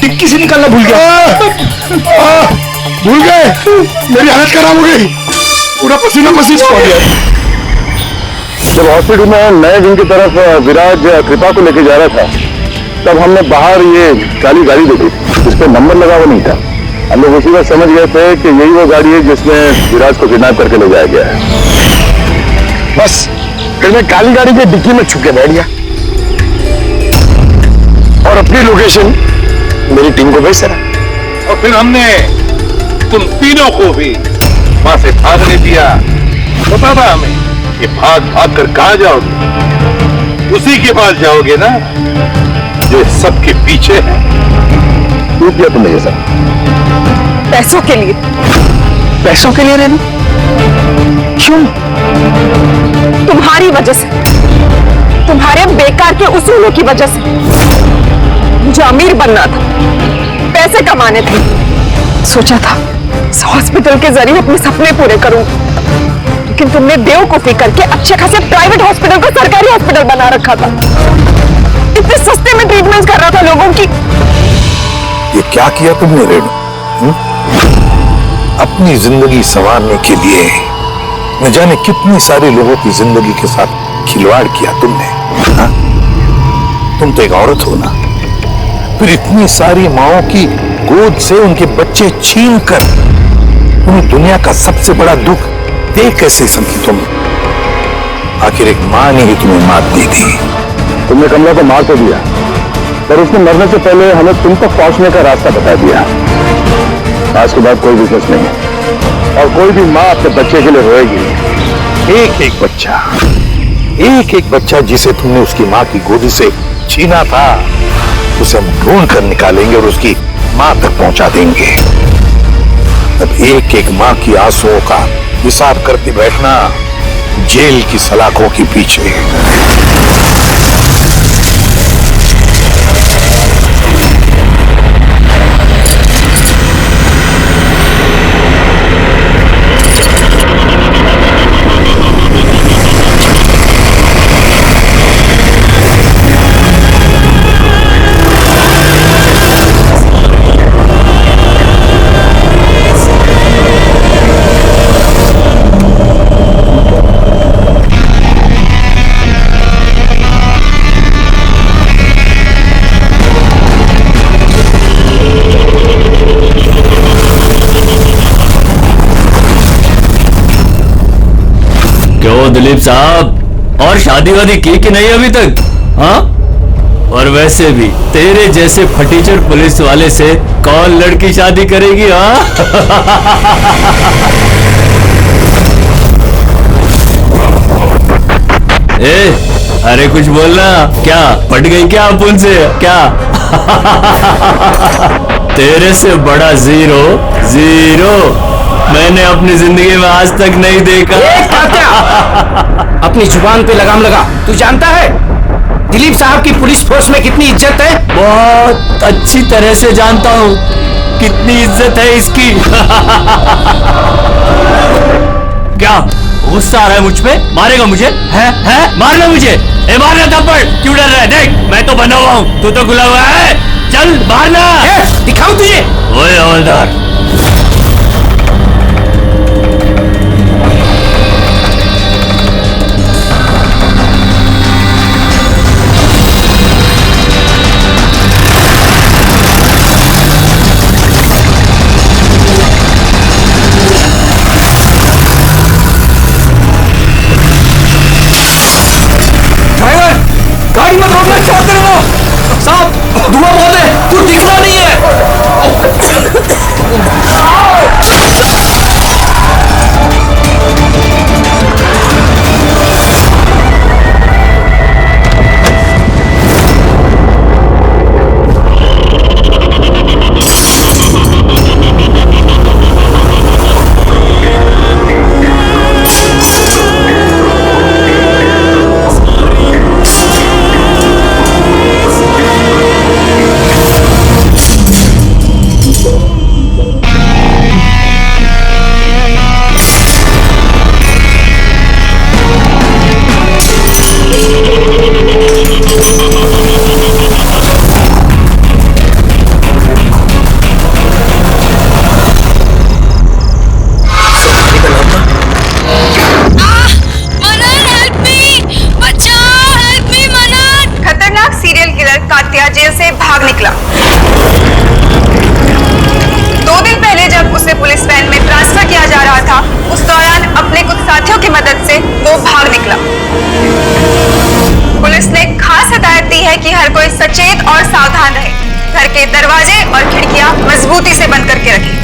टिक्की से निकालना भूल गया। भूल गए? मेरी हालत खराब हो गई, पूरा पसीना पसीना हो गया। जब हॉस्पिटल में नए विंग की तरफ विराज कृपा को लेके जा रहा था, तब हमने बाहर ये काली गाड़ी देखी, जिस पे नंबर लगा हुआ नहीं था। हम लोग उसी वक्त समझ गए थे कि यही वो गाड़ी है जिसमें विराज को किडनैप करके ले जाया गया है। बस फिर मैं काली गाड़ी के डिक्की में छुप के बैठ गया और अपनी लोकेशन मेरी टीम को भेज रहा। और फिर हमने तुम तीनों को भी वहां से भागने दिया। पता था हमें कि भाग भाग कर कहां जाओगे, उसी के पास जाओगे ना जो सबके पीछे है। क्यों किया तुमने ये सब? पैसों के लिए। पैसों के लिए रेनू? क्यों? तुम्हारी वजह से, तुम्हारे बेकार के उसूलों की वजह से। मुझे अमीर बनना था, पैसे कमाने थे। सोचा था इस हॉस्पिटल के जरिए अपने सपने पूरे करूं, लेकिन तुमने बेवकूफी करके अच्छे खासे प्राइवेट हॉस्पिटल को सरकारी हॉस्पिटल बना रखा था। इतने सस्ते में ट्रीटमेंट कर रहा था लोगों की। ये क्या किया तुमने रेणु? अपनी जिंदगी संवारने के लिए न जाने कितनी सारे लोगों की जिंदगी के साथ खिलवाड़ किया तुमने। हा? तुम तो एक औरत हो ना, फिर इतनी सारी माओं की गोद से उनके बच्चे छीन कर उन्हें दुनिया का सबसे बड़ा दुख दे कैसे समझी तुम? आखिर एक मां ने ही तुम्हें मात दी थी, तुमने कमला को मार तो दिया, पर उसने मरने से पहले हमें तुम तक पहुंचने का रास्ता बता दिया। आज के बाद कोई बिजनेस नहीं है और कोई भी मां अपने बच्चे के लिए रोएगी नहीं। एक एक बच्चा जिसे तुमने उसकी मां की गोदी से छीना था, उसे हम ढूंढ कर निकालेंगे और उसकी मां तक पहुंचा देंगे। अब एक एक मां की आंसुओं का हिसाब करते बैठना जेल की सलाखों के पीछे। क्यों दिलीप साहब, और शादी वादी की कि नहीं अभी तक? हाँ, और वैसे भी तेरे जैसे फटीचर पुलिस वाले से कौन लड़की शादी करेगी? हाँ अरे कुछ बोलना, क्या पट गई क्या अपुन से? क्या तेरे से बड़ा जीरो जीरो मैंने अपनी जिंदगी में आज तक नहीं देखा। अपनी जुबान पे लगाम लगा। तू जानता है दिलीप साहब की पुलिस फोर्स में कितनी इज्जत है? बहुत अच्छी तरह से जानता हूँ कितनी इज्जत है इसकी। क्या गुस्सा आ रहा है मुझ पे? मारेगा मुझे? है मारना मुझे? मारना थप्पड़, क्यों डर रहा है? देख मैं तो बना हुआ हूँ, तू तो खुला हुआ है। चल मारना। दिखाऊं तुझे? ओए हवलदार, गाड़ी मत रोकना, क्या कर रहे हो? साहब धुआं बहुत है, कुछ दिखना नहीं है। जेल से भाग निकला। 2 दिन पहले जब उसे पुलिस वैन में ट्रांसफर किया जा रहा था, उस दौरान अपने कुछ साथियों की मदद से वो भाग निकला। पुलिस ने खास हिदायत दी है कि हर कोई सचेत और सावधान रहे, घर के दरवाजे और खिड़कियां मजबूती से बंद करके रखें।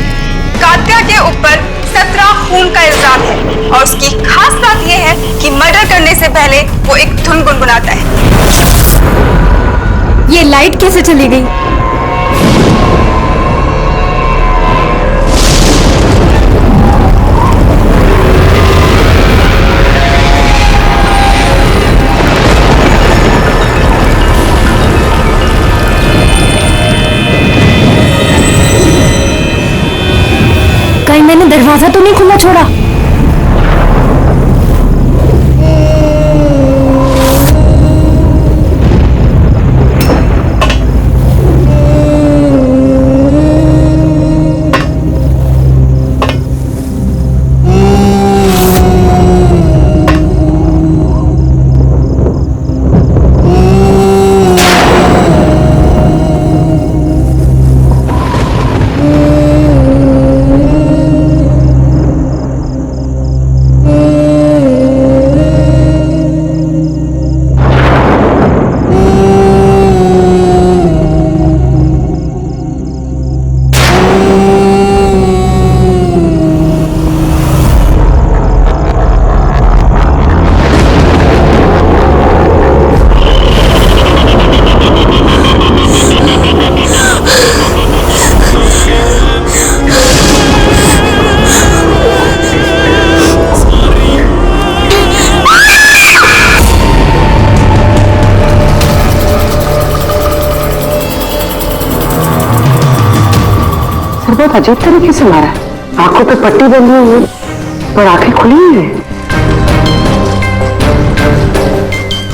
कात्या के ऊपर 17 खून का इल्जाम है और उसकी खास बात यह है कि मर्डर करने से पहले वो एक धुन गुनगुनाता है। ये लाइट कैसे चली गई? कहीं मैंने दरवाजा तो नहीं खुला छोड़ा? बहुत अजीब तरीके से मारा है। आंखों पे पट्टी बंधी हुई है पर आंखें खुली हुई हैं।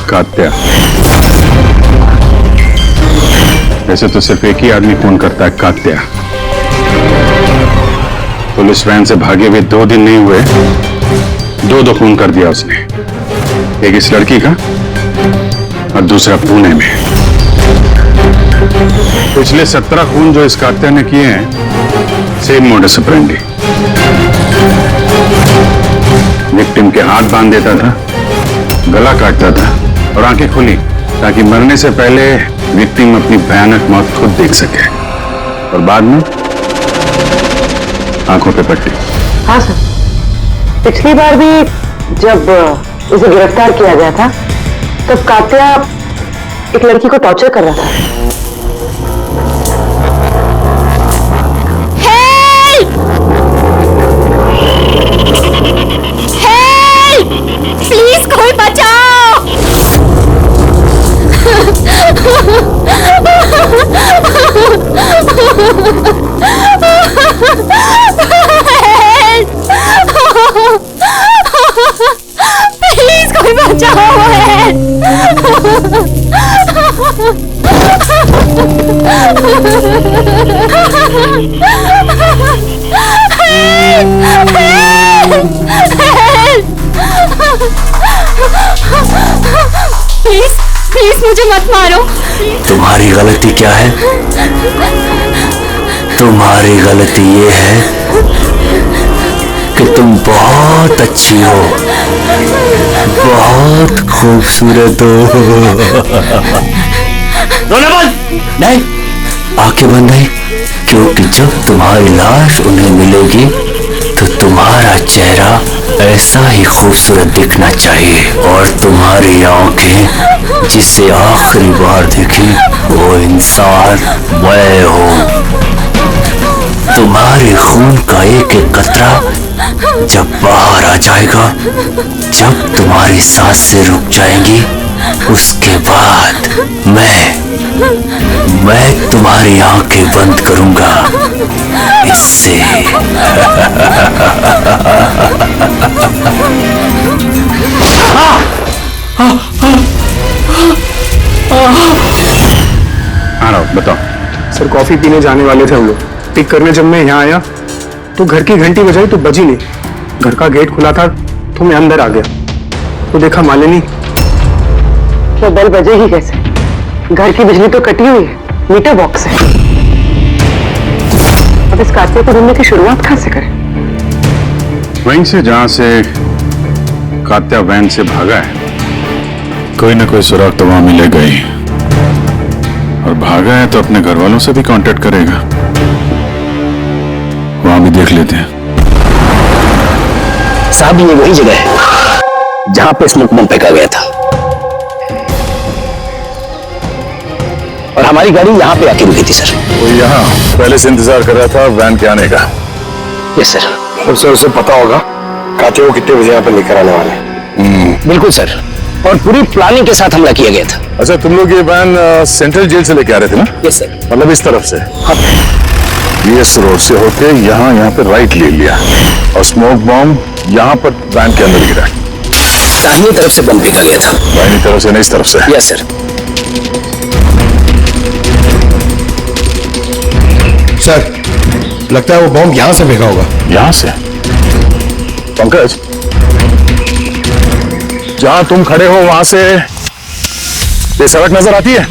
कात्या, वैसे तो सिर्फ एक ही आदमी खून करता है, कात्या। पुलिस वैन से भागे हुए 2 दिन नहीं हुए, दो खून कर दिया उसने। एक इस लड़की का और दूसरा पुणे में। पिछले 17 खून जो इस कात्या ने किए हैं, सेम मोडस ऑपरेंडी। विक्टिम के हाथ बांध देता था, गला काटता था और आंखें खुली ताकि मरने से पहले विक्टिम अपनी भयानक मौत खुद देख सके, और बाद में आंखों पे पट्टी। हाँ सर, पिछली बार भी जब उसे गिरफ्तार किया गया था तब कात्या एक लड़की को टॉर्चर कर रहा था। हेल्प! हेल्प! प्लीज कोई बचाओ! प्लीज कोई बचाओ! प्लीज प्लीज मुझे मत मारो। तुम्हारी गलती क्या है? तुम्हारी गलती ये है कि तुम बहुत अच्छी हो, बहुत खूबसूरत हो। रोना बंद! नहीं, आंखें बंद नहीं, क्योंकि जब तुम्हारी लाश उन्हें मिलेगी तो तुम्हारा चेहरा ऐसा ही खूबसूरत दिखना चाहिए, और तुम्हारी आंखें जिसे आखिरी बार देखी वो इंसान मैं हूं। तुम्हारे खून का एक एक कतरा जब बाहर आ जाएगा, जब तुम्हारी सांसें रुक जाएंगी, उसके बाद मैं तुम्हारी आंखें बंद करूंगा। इससे हाँ, बताओ। सर कॉफी पीने जाने वाले थे हम लोग। पिक करने जब मैं यहाँ आया तो घर की घंटी बजाई तो बजी नहीं। घर का गेट खुला था तो मैं अंदर आ गया तो देखा मालिनी। क्या बेल बजेगी कैसे? घर की बिजली तो कटी हुई है, मीटर बॉक्स है। अब इस कात्या को ढूंढने की शुरुआत कहां से करें? वहीं से जहां से कात्या वैन से भागा है। कोई ना कोई सुराग तो वहां मिलेगा ही, और भागा है तो अपने घर वालों से भी कांटेक्ट करेगा। वहां भी देख लेते हैं। साहब ये वही जगह है जहां पे स्मोक बम फेंका गया था, और हमारी गाड़ी यहाँ पे आके रुकी थी सर। वो यहाँ पहले से इंतजार कर रहा था वैन के आने का। Yes sir. और सर उसे पता होगा कात्या को कितने बजे यहाँ पे लेकर आने वाले। बिल्कुल सर, और पूरी प्लानिंग के साथ हमला किया गया था। अच्छा, तुम लोग ये वैन सेंट्रल जेल से लेके आ रहे थे ना? Yes sir. मतलब इस तरफ से? हाँ। बीएस रोड से होके यहाँ पे राइट ले लिया, और स्मोक बॉम्ब यहाँ पर वैन के अंदर गिरा। दाहिनी तरफ से बम फेंका गया था। दाहिनी तरफ से नहीं, इस तरफ से? Yes sir. सर लगता है वो बॉम्ब यहाँ से फेंका होगा। यहाँ से? पंकज, जहां तुम खड़े हो वहां से ये सड़क नजर आती है?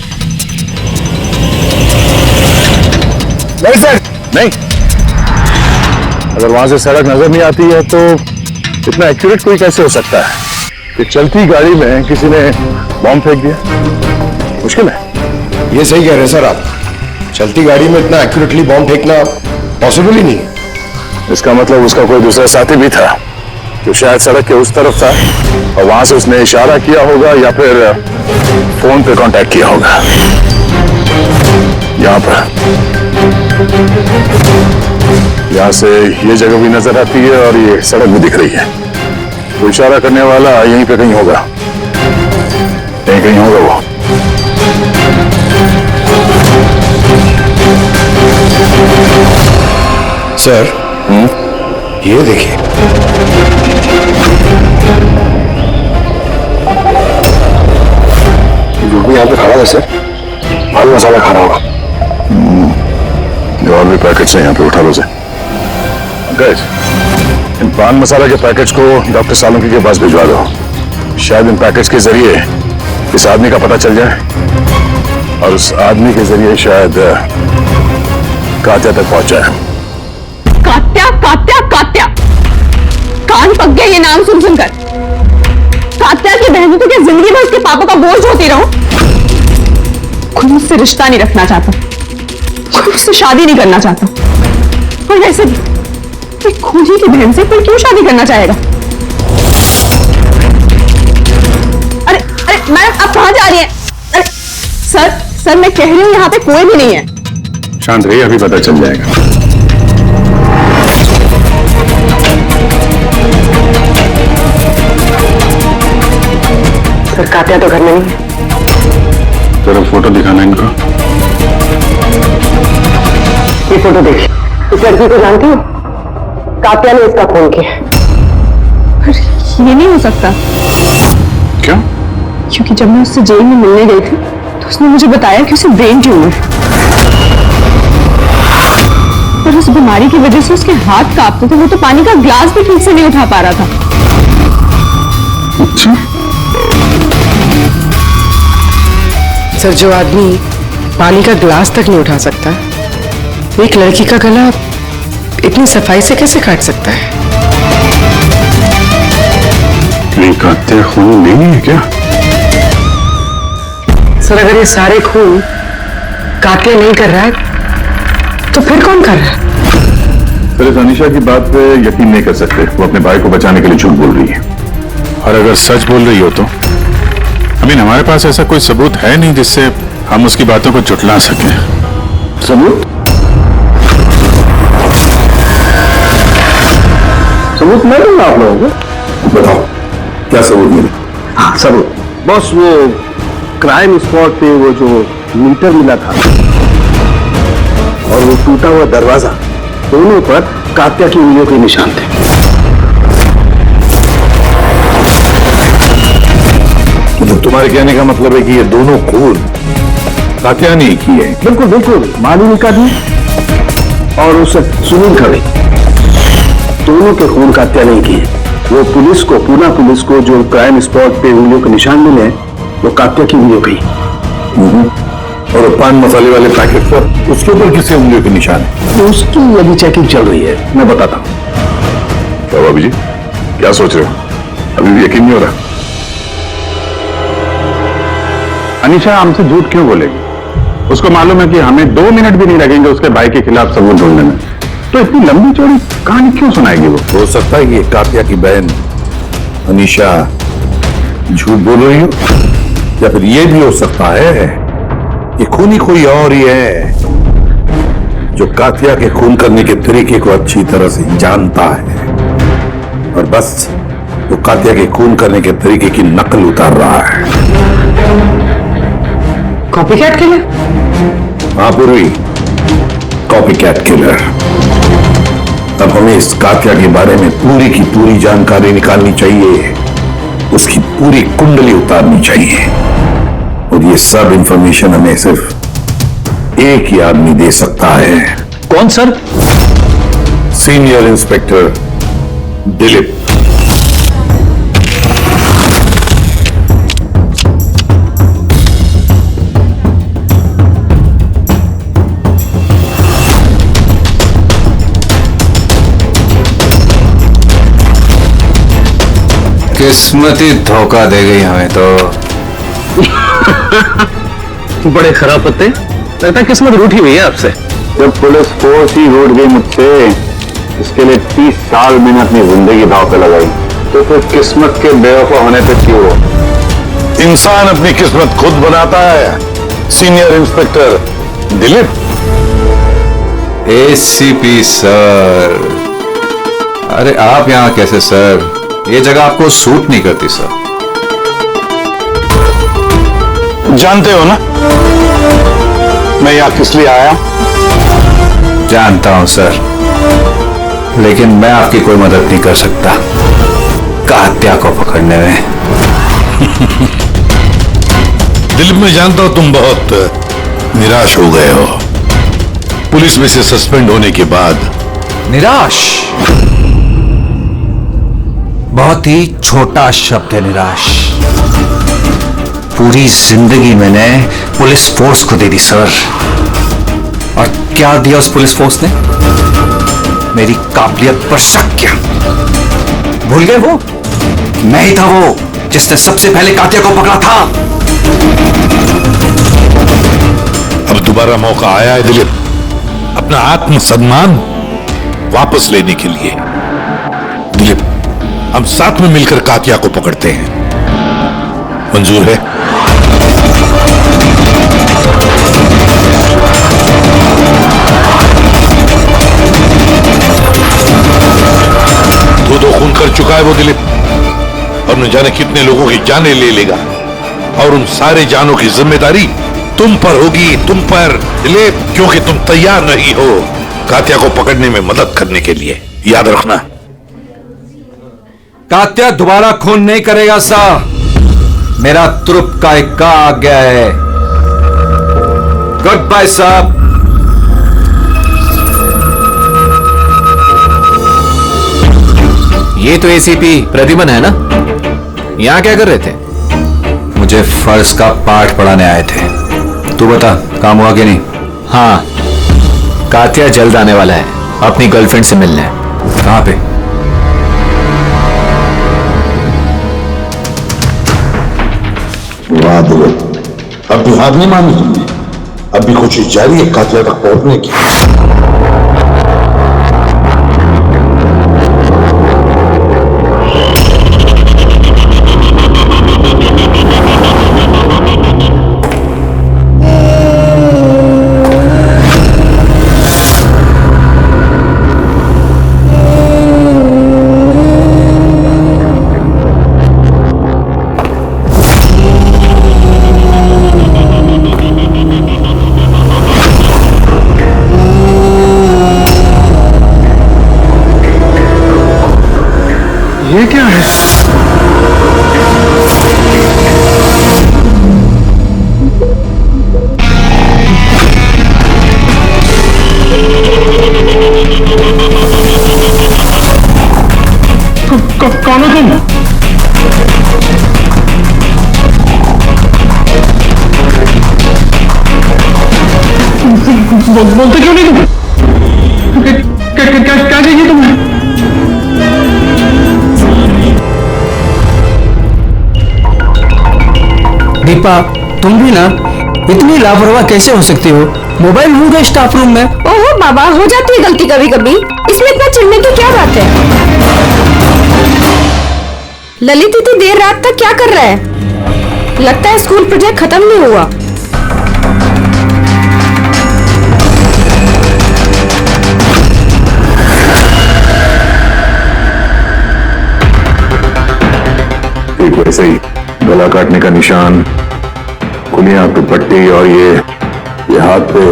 नहीं सर, नहीं। अगर वहां से सड़क नजर नहीं आती है तो इतना एक्यूरेट कोई कैसे हो सकता है कि चलती गाड़ी में किसी ने बॉम्ब फेंक दिया? मुश्किल है। ये सही कह रहे हैं सर आप, चलती गाड़ी में इतना एक्यूरेटली बॉम्ब फेंकना पॉसिबल ही नहीं। इसका मतलब उसका कोई दूसरा साथी भी था जो शायद सड़क के उस तरफ था, और वहां से उसने इशारा किया होगा या फिर फोन पे कांटेक्ट किया होगा। यहाँ से ये जगह भी नजर आती है और ये सड़क भी दिख रही है। तो इशारा करने वाला यहीं पे कहीं होगा, यहीं कहीं होगा वो। सर ये देखिए, जो भी यहाँ पे खड़ा है सर, पान मसाला खा रहा होगा। जो और भी पैकेट्स हैं यहाँ पे, उठा लो से। गैस, इन पान मसाला के पैकेट्स को डॉक्टर सालुंकी के पास भिजवा दो। शायद इन पैकेट्स के जरिए इस आदमी का पता चल जाए और उस आदमी के जरिए शायद कात्या तक पहुंच जाए। कात्या कात्या कात्या, कान पक गए ये नाम सुन सुनकर। कात्या की बहन तो क्या जिंदगी भर उसके पापा का बोझ होती रहूं? कोई मुझसे रिश्ता नहीं रखना चाहता, कोई मुझसे शादी नहीं करना चाहता। और वैसे भी खूनी की बहन से कोई क्यों शादी करना चाहेगा? अरे अरे मैडम, आप कहां जा रही हैं? अरे सर मैं कह रही हूं यहाँ पे कोई भी नहीं है। शांत रहिए, अभी पता चल जाएगा। सर कात्या तो घर में नहीं है। जरा फोटो दिखाना इनको। ये फोटो देखिए, इस लड़की को जानती हो? कात्या ने इसका खून किया। ये नहीं हो सकता। क्यों? क्योंकि जब मैं उससे जेल में मिलने गई थी तो उसने मुझे बताया कि उसे ब्रेन ट्यूमर है और उस बीमारी की वजह से उसके हाथ कांपते थे। वो तो पानी का ग्लास भी ठीक से नहीं उठा पा रहा था। अच्छा, सर जो आदमी पानी का ग्लास तक नहीं उठा सकता, एक लड़की का गला इतनी सफाई से कैसे काट सकता है? नहीं, कात्या खून नहीं है क्या? सर अगर ये सारे खून कात्या नहीं कर रहा है तो फिर कौन कर रहा है? फिर इस अनीशा की बात पे यकीन नहीं कर सकते। वो अपने भाई को बचाने के लिए झूठ बोल रही है, और अगर सच बोल रही हो तो हमारे पास ऐसा कोई सबूत है नहीं जिससे हम उसकी बातों को झुठला सकें। सबूत? सबूत मैं दूंगा आप लोगों को। बताओ क्या सबूत मिले? हाँ सबूत बॉस, वो क्राइम स्पॉट पे वो जो मीटर मिला था और वो टूटा हुआ दरवाजा, दोनों पर कात्या की उंगलियों के निशान थे। मतलब तुम्हारे कहने का मतलब है कि ये दोनों खून कात्या ने की है? बिल्कुल बिल्कुल, मालिनी का भी और उस सुनील का भी, दोनों के खून कात्या नहीं किए। वो पुलिस को, पूना पुलिस को जो क्राइम स्पॉट पे उंगलियों के निशान मिले वो कात्या की उंगलियों की। और पान मसाले वाले पैकेट पर उसके ऊपर किसके उंगलियों के निशान है? उसकी अभी चेकिंग चल रही है, मैं बताता हूँ। क्या भाभी जी, क्या सोच रहे हो? अभी भी यकीन नहीं हो रहा? अनीशा हमसे झूठ क्यों बोलेगी? उसको मालूम है कि हमें 2 मिनट भी नहीं लगेंगे उसके भाई के खिलाफ सबूत ढूंढने में, तो इतनी लंबी चौड़ी कहानी क्यों सुनाएगी वो? हो सकता है कि कात्या की बहन अनीशा झूठ बोल रही हो, या फिर ये भी हो सकता है कि खूनी कोई और ही है जो कात्या के खून करने के तरीके को अच्छी तरह से जानता है और बस वो कात्या के खून करने के तरीके की नकल उतार रहा है। Copycat killer? हाँ पूर्वी, कॉपीकैट किलर। अब हमें इस कात्या के बारे में पूरी की पूरी जानकारी निकालनी चाहिए, उसकी पूरी कुंडली उतारनी चाहिए, और ये सब इंफॉर्मेशन हमें सिर्फ एक ही आदमी दे सकता है। कौन सर? Senior inspector Dilip. किस्मत ही धोखा दे गई हमें तो। बड़े खराब पत्ते, लगता है किस्मत रूठी हुई है आपसे। जब पुलिस फोर्स ही रूठ गई मुझसे, इसके लिए 30 साल मैंने अपनी जिंदगी दांव पे लगाई, तो फिर किस्मत के बेवफा होने पे क्यों? इंसान अपनी किस्मत खुद बनाता है। Senior inspector Dilip. ACP sir, अरे आप यहां कैसे सर? ये जगह आपको सूट नहीं करती सर। जानते हो ना मैं यहां किस लिए आया? जानता हूं सर। लेकिन मैं आपकी कोई मदद नहीं कर सकता कात्या को पकड़ने में। दिलीप, मैं जानता हूं तुम बहुत निराश हो गए हो पुलिस में से सस्पेंड होने के बाद। निराश बहुत ही छोटा शब्द है, निराश। पूरी जिंदगी मैंने पुलिस फोर्स को दे दी सर, और क्या दिया उस पुलिस फोर्स ने? मेरी काबिलियत पर शक किया। भूल गए वो मैं ही था वो जिसने सबसे पहले कात्या को पकड़ा था। अब दोबारा मौका आया है दिलीप अपना आत्मसम्मान वापस लेने के लिए। दिलीप, हम साथ में मिलकर कात्या को पकड़ते हैं, मंजूर है? दो खून कर चुका है वो दिलीप, और न जाने कितने लोगों की जानें ले लेगा, और उन सारे जानों की जिम्मेदारी तुम पर होगी, तुम पर दिलीप, क्योंकि तुम तैयार नहीं हो कात्या को पकड़ने में मदद करने के लिए। याद रखना। कात्या दोबारा खून नहीं करेगा साहब, मेरा तुरुप का इक्का आ गया है। गुड बाय साहब। ये तो एसीपी प्रद्युमन है ना? यहां क्या कर रहे थे? मुझे फर्ज का पाठ पढ़ाने आए थे। तू बता, काम हुआ कि नहीं? हाँ, कात्या जल्द आने वाला है अपनी गर्लफ्रेंड से मिलने। कहां पे? वाह दिलीप, अब भी हार नहीं मानी तुमने। अब भी कोशिश जारी है कात्या तक पहुंचने की। ये क्या है? कौन हो तुम? बोलते क्यों नहीं तुम? क्या चाहिए तुम्हें? दीपा, तुम भी ना इतनी लापरवाह कैसे हो सकती हो? मोबाइल भूल गए स्टाफ रूम में। ओहो बाबा, हो जाती है गलती कभी कभी, इसमें इतना चिढ़ने की क्या बात है? ललित इतनी देर रात तक क्या कर रहा है? लगता है स्कूल प्रोजेक्ट खत्म नहीं हुआ। ठीक वैसे ही गला काटने का निशान, खुली आंख पे पट्टी, और ये हाथ पे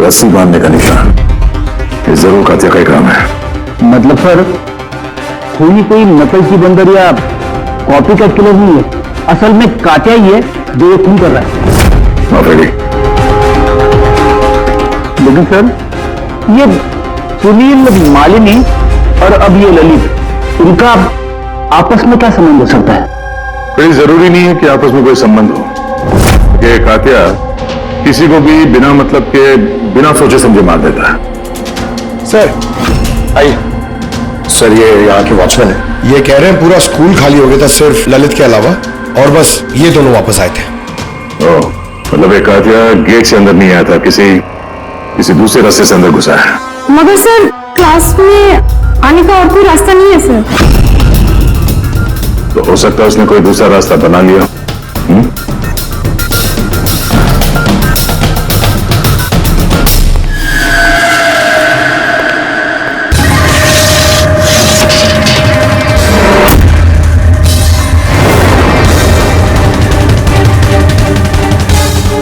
रस्सी बांधने का निशान, ये जरूर कात्या का ही काम है। मतलब सर, कोई नकल की बंदर या कॉपी का किलर नहीं है, असल में कात्या ही है जो ये खून कर रहा है। लेकिन सर, ये सुनील, मालिनी और अब ये ललित, इनका आपस में क्या संबंध हो सकता है? कोई जरूरी नहीं है कि आपस में कोई संबंध हो। ये कात्या किसी को भी बिना मतलब के, बिना सोचे समझे मार देता है। सर आइए। सर, ये यहाँ के वॉचमैन है, ये कह रहे हैं पूरा स्कूल खाली हो गया था सिर्फ ललित के अलावा, और बस ये दोनों वापस आए थे। ओह, मतलब एक कात्या गेट से अंदर नहीं आया था, किसी दूसरे रास्ते से अंदर घुसा है। मगर सर, क्लास में आने का और कोई रास्ता नहीं है सर। तो हो सकता है उसने कोई दूसरा रास्ता बना लिया।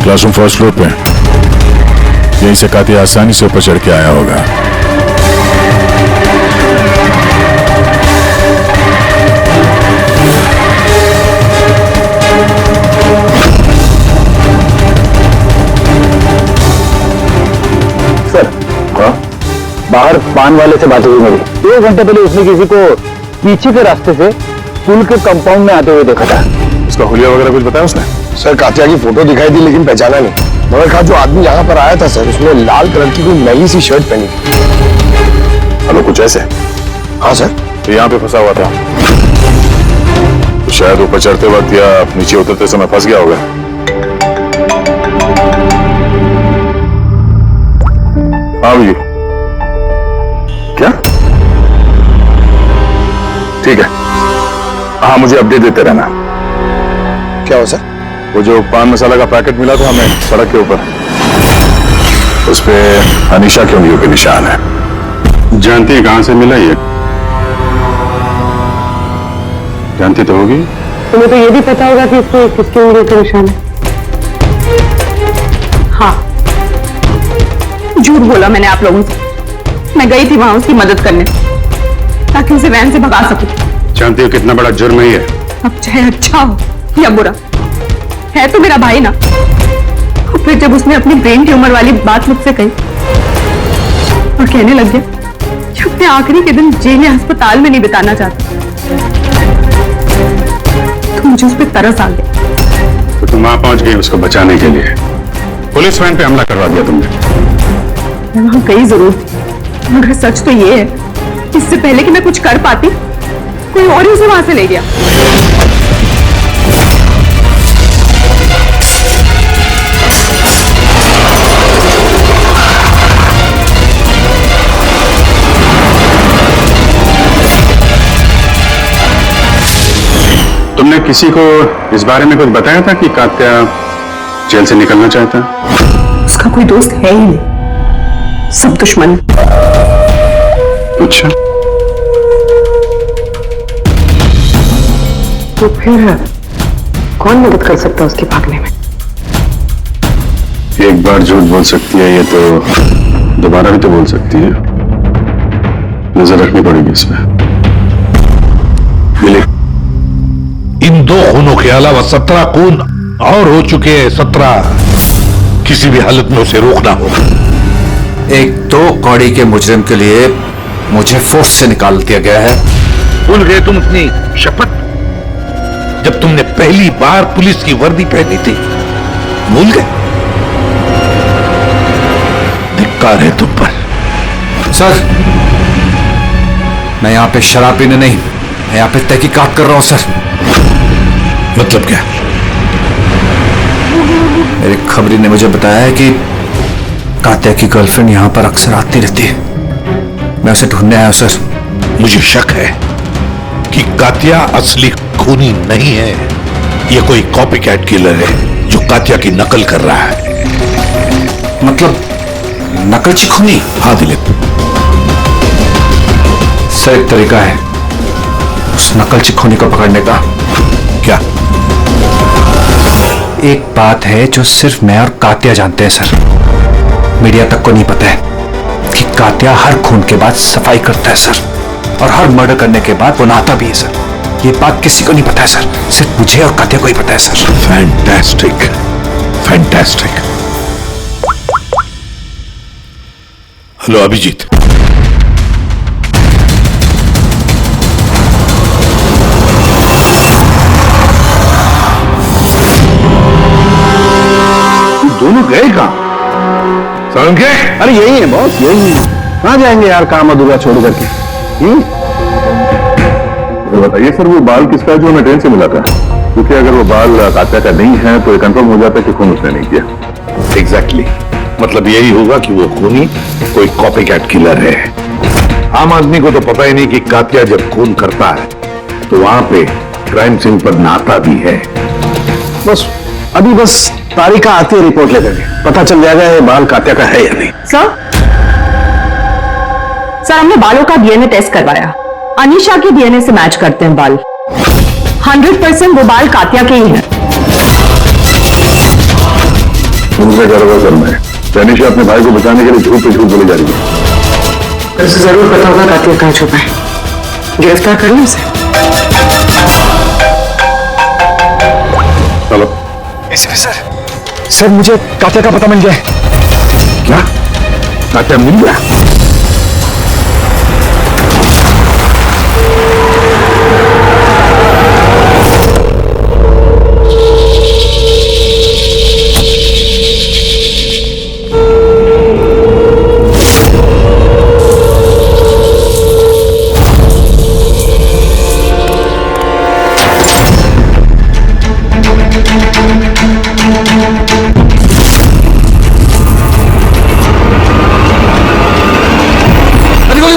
क्लासरूम फर्स्ट फ्लोर पे, यहीं से कात्या आसानी से ऊपर चढ़ के आया होगा। सर बाहर पान वाले से बात हुई मेरी। 2 घंटे पहले उसने किसी को पीछे के रास्ते से पुल के कंपाउंड में आते हुए देखा था। उसका हुलिया वगैरह कुछ बताया उसने? सर कातिया की फोटो दिखाई दी लेकिन पहचाना नहीं। मगर कहा जो आदमी यहाँ पर आया था सर उसने लाल कलर की कोई मैली सी शर्ट पहनी थी। हेलो, कुछ ऐसे? हाँ सर। तो यहाँ पे फंसा हुआ था तो शायद ऊपर चढ़ते वक्त या नीचे उतरते समय फंस गया होगा। हाँ जी, क्या? ठीक है, हाँ मुझे अपडेट देते रहना। क्या हो सर? वो जो पान मसाला का पैकेट मिला था हमें सड़क के ऊपर, उस पे अनीशा के उंगलियों के निशान है। जानती है कहां से मिला ये? जानती तो होगी। तुम्हें तो ये भी पता होगा कि इसमें किसकी उंगली के निशान है। हाँ, झूठ बोला मैंने आप लोगों से। मैं गई थी वहां उसकी मदद करने ताकि उसे वैन से भगा सकूं। जानती हो कितना बड़ा जुर्म है ये? अब चाहे अच्छा हो या बुरा, है तो मेरा भाई ना। और फिर जब उसने अपनी ब्रेन ट्यूमर वाली बात मुझसे कही और कहने लग गया कि अपने आखिरी के दिन जेल या अस्पताल में नहीं बिताना चाहता, तो मुझे उस पर तरस आ गया। तो तुम वहां पहुंच गई उसको बचाने के लिए। पुलिस वैन पे हमला करवा दिया तुमने। मैं वहां गई जरूर थी, मगर सच तो ये है, इससे पहले कि मैं कुछ कर पाती कोई और ही उसे वहां से ले गया। तुमने किसी को इस बारे में कुछ बताया था कि कात्या जेल से निकलना चाहता है? उसका कोई दोस्त है ही नहीं, सब दुश्मन। अच्छा, तो फिर कौन मदद कर सकता है उसके भागने में? एक बार झूठ बोल सकती है ये तो दोबारा भी तो बोल सकती है। नजर रखनी पड़ेगी इसमें। इन 2 खूनों के अलावा 17 खून और हो चुके हैं। 17 किसी भी हालत में उसे रोकना होगा। एक 2 कौड़ी के मुजरिम के लिए मुझे फोर्स से निकाल दिया गया है। भूल गए तुम अपनी शपथ जब तुमने पहली बार पुलिस की वर्दी पहनी थी? भूल गए? धिक्कार है तुम पर। सर, मैं यहां पे शराब पीने नहीं, मैं यहां पे तहकीकात कर रहा हूं सर। मतलब क्या? मेरी खबरी ने मुझे बताया है कि कात्या की गर्लफ्रेंड यहां पर अक्सर आती रहती है। मैं उसे ढूंढने आया हूं सर। मुझे शक है कि कात्या असली खूनी नहीं है। यह कोई कॉपी कैट किलर है जो कात्या की नकल कर रहा है। मतलब नकलची खूनी? हाँ दिलीप, सर एक तरीका है उस नकलची खूनी को पकड़ने का। क्या? एक बात है जो सिर्फ मैं और कात्या जानते हैं सर, मीडिया तक को नहीं पता है कि कात्या हर खून के बाद सफाई करता है सर, और हर मर्डर करने के बाद वो नहाता भी है सर। ये बात किसी को नहीं पता है सर, सिर्फ मुझे और कात्या को ही पता है sir. Fantastic, fantastic. Hello Abhijeet, दोनों गए कहां? समझ गए? अरे यही है बॉस, यही है। कहाँ जाएंगे यार काम अधूरा छोड़ करके? तो बताइए सर, वो बाल किसका है जो हमें ट्रेन से मिला था? क्योंकि अगर वो बाल कात्या का नहीं है तो ये कंफर्म हो जाता है कि खून उसने नहीं किया। एग्जैक्टली, मतलब यही होगा कि वो खूनी कोई कॉपी कैट किलर है। आम आदमी को तो पता ही नहीं कि कात्या जब खून करता है तो वहां पे क्राइम सीन पर नहाता भी है। बस तारिका आती है रिपोर्ट लेकर के, पता चल जाएगा ये बाल कात्या का है या नहीं। सर हमने बालों का डीएनए टेस्ट करवाया, अनीशा के डीएनए से मैच करते हैं बाल। 100% वो बाल कात्या के ही हैं। तुमसे गड़बड़ करना है। अनीशा अपने भाई को बचाने के लिए झूठ पे झूठ बोली जा रही है। उसे जरूर पता होगा कात्या कहाँ छुपा है, गिरफ्तार कर लो उसे। चलो। सर मुझे कात्या का पता मिल गया है। क्या? कात्या मिल गया।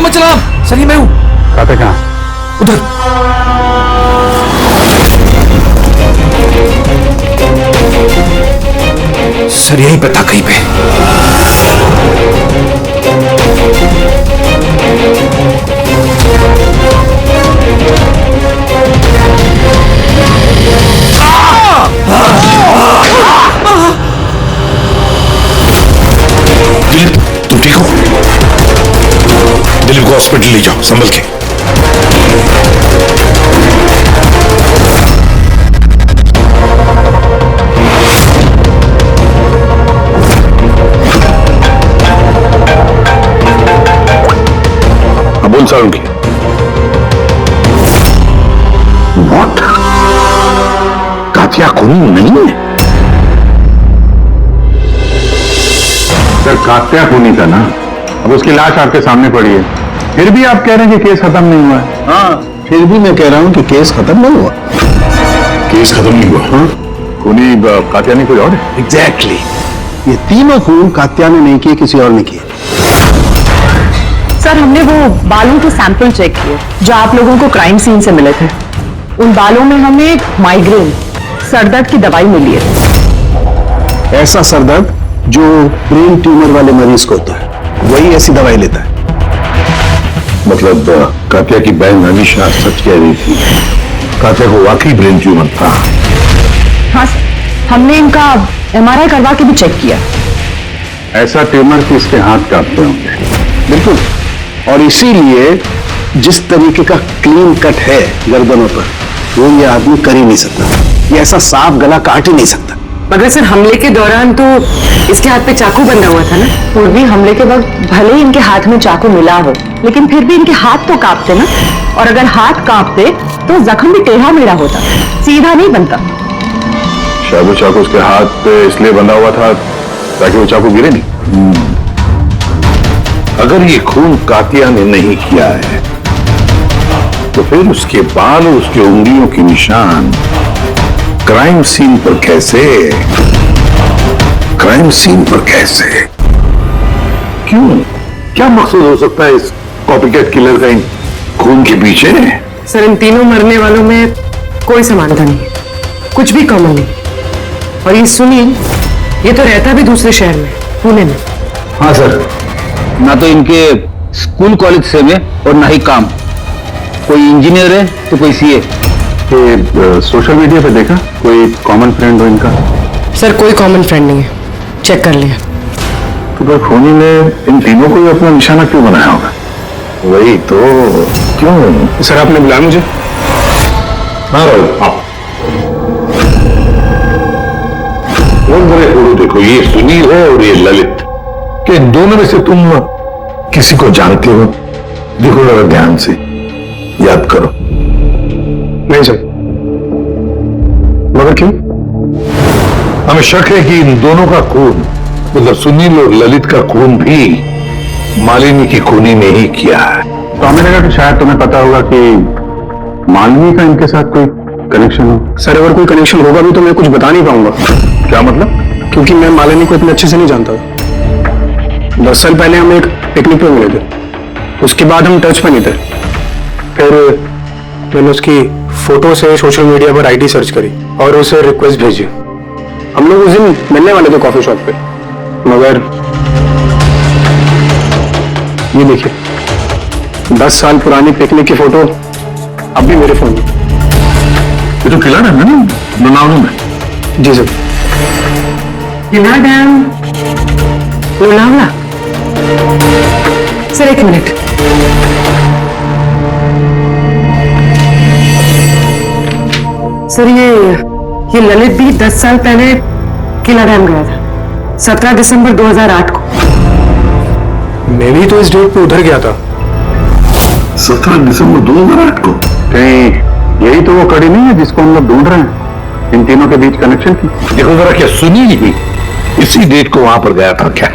मत चला सर, ये मैं हूं। कात्या कहाँ? उधर। सर यही पता कहीं पे। दिलीप, तुम ठीक हो? दिलीप को हॉस्पिटल ले जाओ संभल के। हाँ बोल सारुण की। व्हाट? कात्या खूनी नहीं है? सर कात्या खूनी था ना, अब उसकी लाश आपके सामने पड़ी है, फिर भी आप कह रहे हैं कि केस खत्म नहीं हुआ है। हाँ, फिर भी मैं कह रहा हूं कि केस खत्म नहीं हुआ। केस खत्म नहीं हुआ? हाँ? खूनी कात्या नहीं कोई और है? एग्जैक्टली। ये तीनों खून कात्या ने नहीं किए, किसी और ने किए। सर हमने वो बालों के सैंपल चेक किए जो आप लोगों को क्राइम सीन से मिले थे। उन बालों में हमें माइग्रेन, सरदर्द की दवाई मिली है। ऐसा सरदर्द जो ब्रेन ट्यूमर वाले मरीज को होता है, वही ऐसी दवाई लेता है। मतलब कात्या की बहन अनीशा सच कह रही थी, कात्या को वाकई ब्रेन ट्यूमर था। हाँ सर, हमने इनका MRI करवा के भी चेक किया। ऐसा ट्यूमर किसके हाथ कांपते होंगे? बिल्कुल, और इसीलिए जिस तरीके का क्लीन कट है गर्दनों पर, वो ये आदमी कर ही नहीं सकता। ये ऐसा साफ गला काट ही नहीं सकता। मगर सर हमले के दौरान तो इसके हाथ पे चाकू बंधा हुआ था ना। पूर्वी हमले के वक्त भले ही इनके हाथ में चाकू मिला हो, लेकिन फिर भी इनके हाथ तो कांपते ना, और अगर हाथ कांपते तो जख्म भी टेढ़ा मेढ़ा होता, सीधा नहीं बनता। शायद वो चाकू उसके हाथ पे इसलिए बंधा हुआ था ताकि वो चाकू गिरे नहीं। अगर ये खून कात्या ने नहीं किया है तो फिर उसके बाल और उसके उंगलियों के निशान क्राइम सीन पर कैसे? क्राइम सीन पर कैसे? क्यों? क्या मकसद हो सकता है इस कॉपीकैट किलर का इन खून के पीछे? सर इन तीनों मरने वालों में कोई समानता नहीं है, कुछ भी कॉमन नहीं। और ये सुनील, ये तो रहता भी दूसरे शहर में, पुणे में। हाँ सर, ना तो इनके स्कूल कॉलेज से में और ना ही काम। कोई इंजीनियर है तो कोई CA। सोशल मीडिया पे देखा कोई कॉमन फ्रेंड हो इनका? सर कोई कॉमन फ्रेंड नहीं है, चेक कर लिया। तो फिर खूनी ने इन तीनों को ही अपना निशाना क्यों बनाया होगा? वही तो, क्यों? सर आपने बुलाया मुझे? हाँ राहुल, आओ। देखो ये सुनील है और ये ललित, कि इन दोनों में से तुम किसी को जानते हो? देखो जरा ध्यान से, याद करो। नहीं सर। मगर क्यों? हमें शक है कि इन दोनों का खून, मतलब सुनील और ललित का खून भी मालिनी की खूनी ने ही किया है। तो हमें लगा कि शायद तुम्हें पता होगा कि मालिनी का इनके साथ कोई कनेक्शन हो। सर अगर कोई कनेक्शन होगा भी तो मैं कुछ बता नहीं पाऊंगा। क्या मतलब? क्योंकि मैं मालिनी को इतने अच्छे से नहीं जानता। 10 साल पहले हम एक पिकनिक पे मिले थे, उसके बाद हम टच पे नहीं थे। फिर मैंने उसकी फोटो से सोशल मीडिया पर ID सर्च करी और उसे रिक्वेस्ट भेजी। हम लोग उस दिन मिलने वाले थे कॉफी शॉप पे, मगर ये देखिए 10 साल पुरानी पिकनिक की फोटो अब भी मेरे फोन में। ये तो किला डैम है ना, लोनावला में? जी सर। किला डैम, लोनावला। सर एक मिनट, सर ये ललित भी 10 साल पहले किला डैम गया था, 17 दिसंबर 2008 को। मैं भी तो इस डेट पे उधर गया था। 17 दिसंबर 2008 को। कहीं यही तो वो कड़ी नहीं है जिसको हम लोग ढूंढ रहे हैं, इन तीनों के बीच कनेक्शन की? देखो जरा, क्या सुनील ही इसी डेट को वहां पर गया था क्या?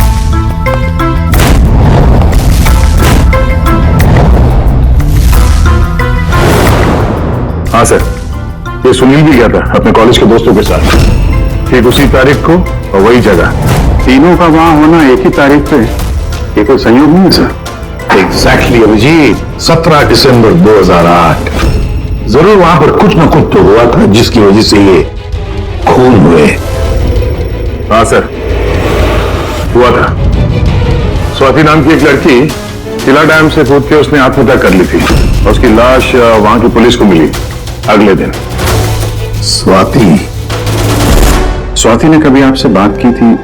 हाँ सर, ये सुनील भी गया था अपने कॉलेज के दोस्तों के साथ, ठीक उसी तारीख को और वही जगह। तीनों का वहां होना एक ही तारीख पे, ये कोई संयोग नहीं है सर? एग्जैक्टली अभिजीत, 17 दिसंबर 2008। जरूर वहां पर कुछ न कुछ तो हुआ था जिसकी वजह से ये खून हुए। हाँ सर, हुआ था। स्वाति नाम की एक लड़की किला डैम से कूद के उसने आत्महत्या कर ली थी और उसकी लाश वहां की पुलिस को मिली अगले दिन। स्वाति ने कभी आपसे बात की थी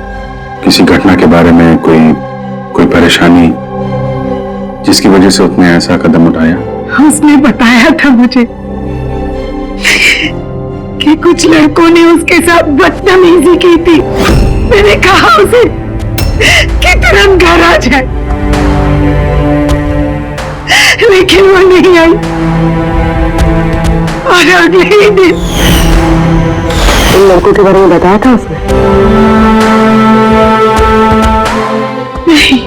किसी घटना के बारे में, कोई परेशानी जिसकी वजह से उसने ऐसा कदम उठाया? उसने बताया था मुझे कि कुछ लड़कों ने उसके साथ बदतमीजी की थी। मैंने कहा उसे कि तुरंत घर आ जाए, लेकिन वो नहीं आई और अगले ही दिन इन लड़कों के बारे में बताया था उसने? नहीं,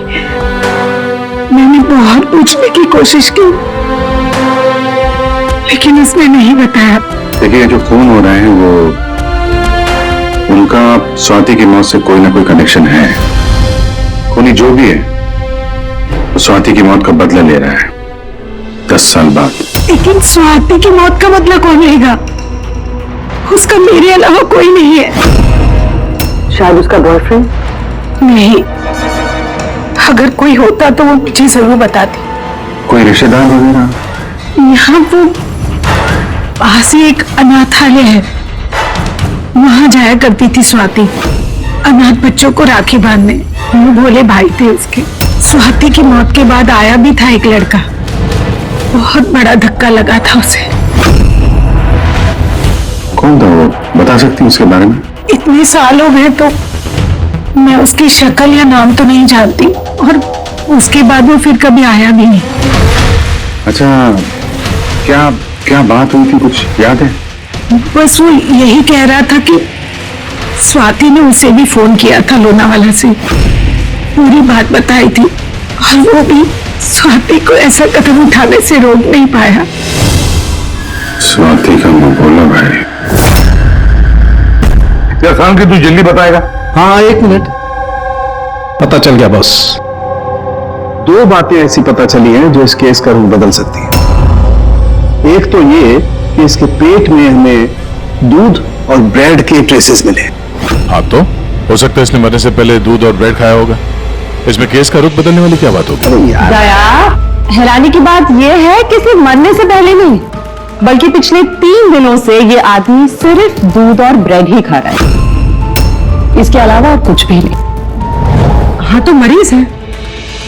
मैंने बहुत पूछने की कोशिश की लेकिन उसने नहीं बताया। देखिए, जो खून हो रहे हैं वो उनका स्वाति की मौत से कोई ना कोई कनेक्शन है। खूनी जो भी है वो स्वाति की मौत का बदला ले रहा है 10 साल बाद। लेकिन स्वाति की मौत का बदला कौन लेगा? उसका मेरे अलावा कोई नहीं है। शायद उसका बॉयफ्रेंड? नहीं, अगर कोई होता तो वो मुझे जरूर बताती। कोई रिश्तेदार वगैरह? यहाँ वो पास ही एक अनाथालय है, वहां जाया करती थी स्वाति अनाथ बच्चों को राखी बांधने। वो भोले भाई थे उसके। स्वाति की मौत के बाद आया भी था एक लड़का, बहुत बड़ा धक्का लगा था उसे। कौन था वो, बता सकती हैं उसके बारे में? इतने साल हो गए तो मैं उसकी शक्ल या नाम तो नहीं जानती, और उसके बाद वो फिर कभी आया भी नहीं। अच्छा, क्या बात हुई थी, कुछ याद है? बस वो यही कह रहा था कि स्वाति ने उसे भी फोन किया था लोनावाला से, पूरी बात बताई थी, और वो भी स्वाति को ऐसा कदम उठाने से रोक नहीं पाया। स्वाति का मुंह बोला भाई। क्या सांग की तू जल्दी बताएगा? हाँ, 1 मिनट। पता चल गया बॉस। 2 बातें ऐसी पता चली हैं जो इस केस का रुख बदल सकती हैं। एक तो ये कि इसके पेट में हमें दूध और ब्रेड के ट्रेसेस मिले। हाँ, तो हो सकता है इसने मरने से पहले दूध और ब्रेड खाया होगा। इसमें केस का रुख बदलने वाली क्या बात होगी? दया, हैरानी की बात यह है कि सिर्फ मरने से पहले नहीं, बल्कि पिछले 3 दिनों से ये आदमी सिर्फ दूध और ब्रेड ही खा रहा है, इसके अलावा और कुछ भी नहीं। हाँ, तो मरीज है,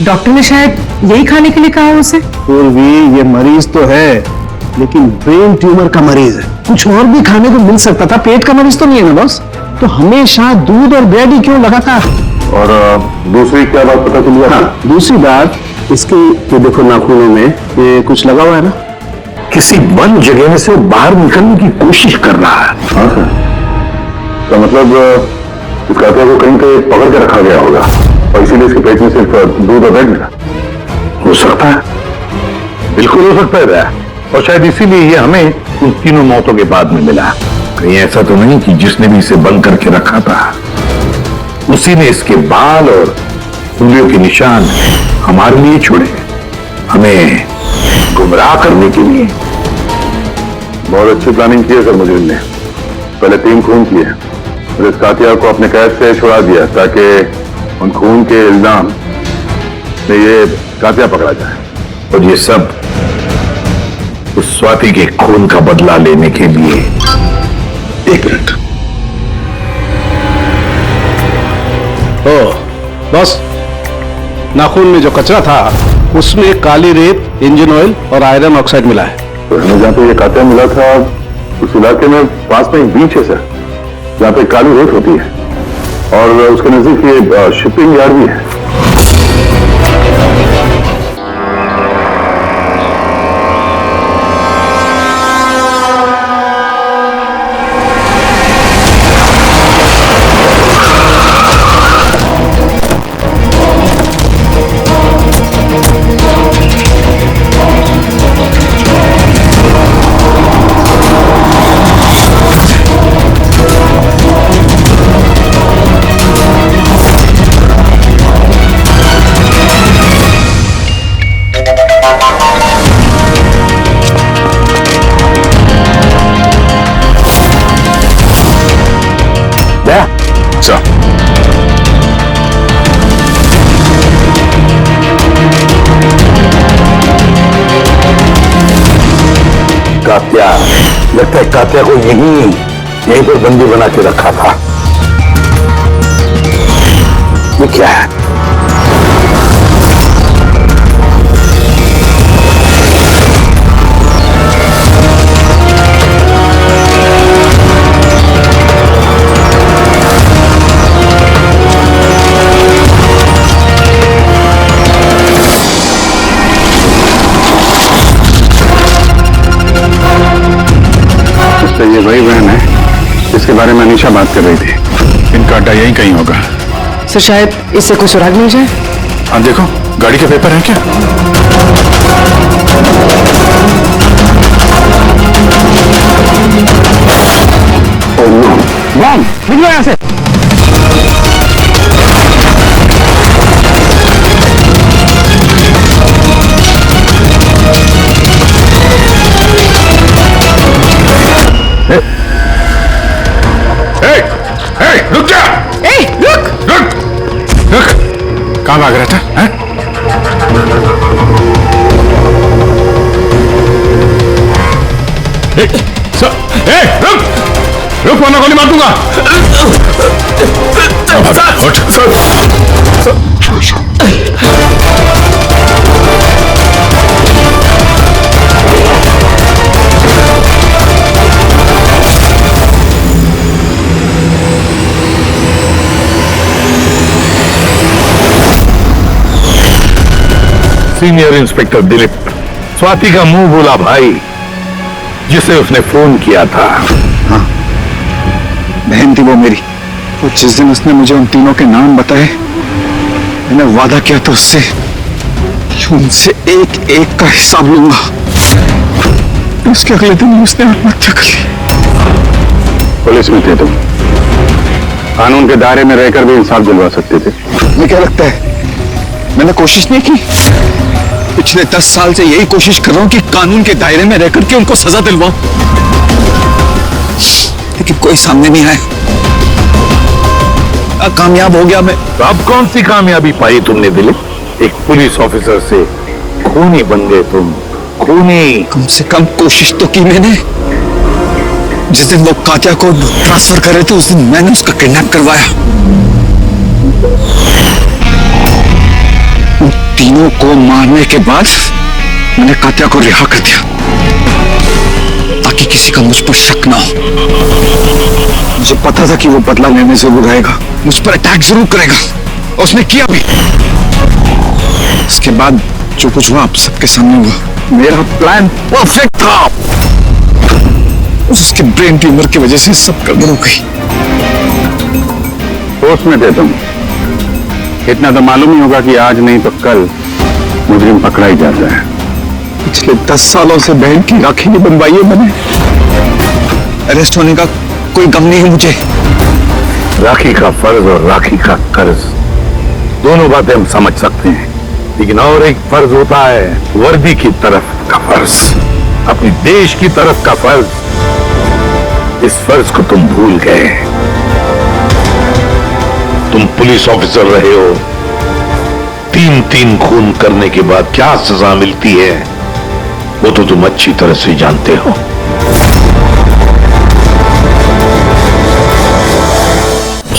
डॉक्टर ने शायद यही खाने के लिए कहा उसे। पूर्वी, ये मरीज तो है लेकिन ब्रेन ट्यूमर का मरीज है, कुछ और भी खाने को मिल सकता था, पेट का मरीज तो नहीं है ना बॉस। तो हमेशा दूध और ब्रेड ही क्यों लगातार? और दूसरी क्या बात पता चली? हाँ, दूसरी बात इसके, ये देखो नाखूनों में ये कुछ लगा हुआ है ना, किसी बंद जगह से बाहर निकलने की कोशिश कर रहा है। हाँ सर, तो मतलब इस कातिल को कहीं पे पकड़ के रखा गया होगा और इसीलिए इसके पेट में सिर्फ दूध और ब्रेड मिला। हो सकता है, बिल्कुल हो सकता है, और शायद इसीलिए ये हमें उन तीनों मौतों के बाद में मिला। कहीं ऐसा तो नहीं कि जिसने भी इसे बंद करके रखा था उसी ने इसके बाल और उंगलियों के निशान हमारे लिए छोड़े, हमें गुमराह करने के लिए। बहुत अच्छी प्लानिंग की है सर मुझे इनने। पहले 3 खून किए, फिर इस कातिया को अपने कैद से छुड़ा दिया ताकि उन खून के इल्जाम में ये कातिया पकड़ा जाए, और ये सब उस स्वाति के खून का बदला लेने के लिए। 1 मिनट। बस, नाखून में जो कचरा था उसमें काली रेत, इंजन ऑयल और आयरन ऑक्साइड मिला है। तो हमें जहाँ पे ये कातिया मिला था उस इलाके में पास में एक बीच है सर, जहाँ पे काली रेत होती है, और उसके नजदीक ये शिपिंग यार्ड भी है। कात्या, लगता है कात्या को यहीं पर बंदी बना के रखा था। ये क्या है? ये वही बहन है जिसके बारे में अनीशा बात कर रही थी। इनका अड्डा यहीं कहीं होगा। सर शायद इससे कोई सुराग मिल जाए। हाँ देखो, गाड़ी के पेपर हैं क्या? निकलो यहाँ से। रुक जा! रुक! कहाँ भाग रहा था? हैं? रुक वरना गोली मार दूंगा। सीनियर इंस्पेक्टर दिलीप, स्वाति का मुंह बोला भाई जिसे उसने फोन किया था। हाँ, बहन थी वो मेरी। तो जिस दिन उसने मुझे उन तीनों के नाम बताए, मैंने वादा किया था उससे कि उनसे एक एक का हिसाब लूंगा। उसके अगले दिन उसने आत्महत्या कर ली। पुलिस में थे तुम, कानून के दायरे में रहकर भी इंसाफ दिलवा सकते थे। मुझे क्या लगता है मैंने कोशिश नहीं की? पिछले 10 साल से यही कोशिश कर रहा हूं कि कानून के दायरे में रहकर के उनको सजा दिलवाऊं, लेकिन कोई सामने नहीं आया। कामयाब हो गया मैं। तो अब कौन सी कामयाबी पाई तुमने दिलीप? एक पुलिस ऑफिसर से खूनी बन गए तुम, खूनी। कम से कम कोशिश तो की मैंने। जिस दिन वो कात्या को ट्रांसफर कर रहे थे उस दिन मैंने उसका किडनैप करवाया। उन तीनों को मारने के बाद मैंने कात्या को रिहा कर दिया ताकि किसी का मुझ पर शक ना हो। मुझे पता था कि वो बदला लेने जरूर आएगा, मुझ पर अटैक जरूर करेगा, और उसने किया भी। इसके बाद जो कुछ हुआ आप सबके सामने हुआ। मेरा प्लान परफेक्ट था। उसके ब्रेन ट्यूमर की वजह से सब गड़बड़ हो गई। होश में थे तुम, इतना तो मालूम ही होगा कि आज नहीं तो कल मुजरिम पकड़ा ही जाता है। पिछले 10 सालों से बहन की राखी नहीं बनवाई है मैंने। अरेस्ट होने का कोई गम नहीं है मुझे। राखी का फर्ज और राखी का कर्ज दोनों बातें हम समझ सकते हैं, लेकिन और एक फर्ज होता है वर्दी की तरफ का फर्ज, अपनी देश की तरफ का फर्ज। इस फर्ज को तुम भूल गए। तुम पुलिस ऑफिसर रहे हो, 3 खून करने के बाद क्या सजा मिलती है वो तो तुम अच्छी तरह से जानते हो।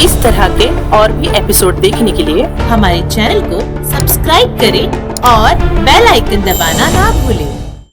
इस तरह के और भी एपिसोड देखने के लिए हमारे चैनल को सब्सक्राइब करें और बेल आइकन दबाना ना भूलें।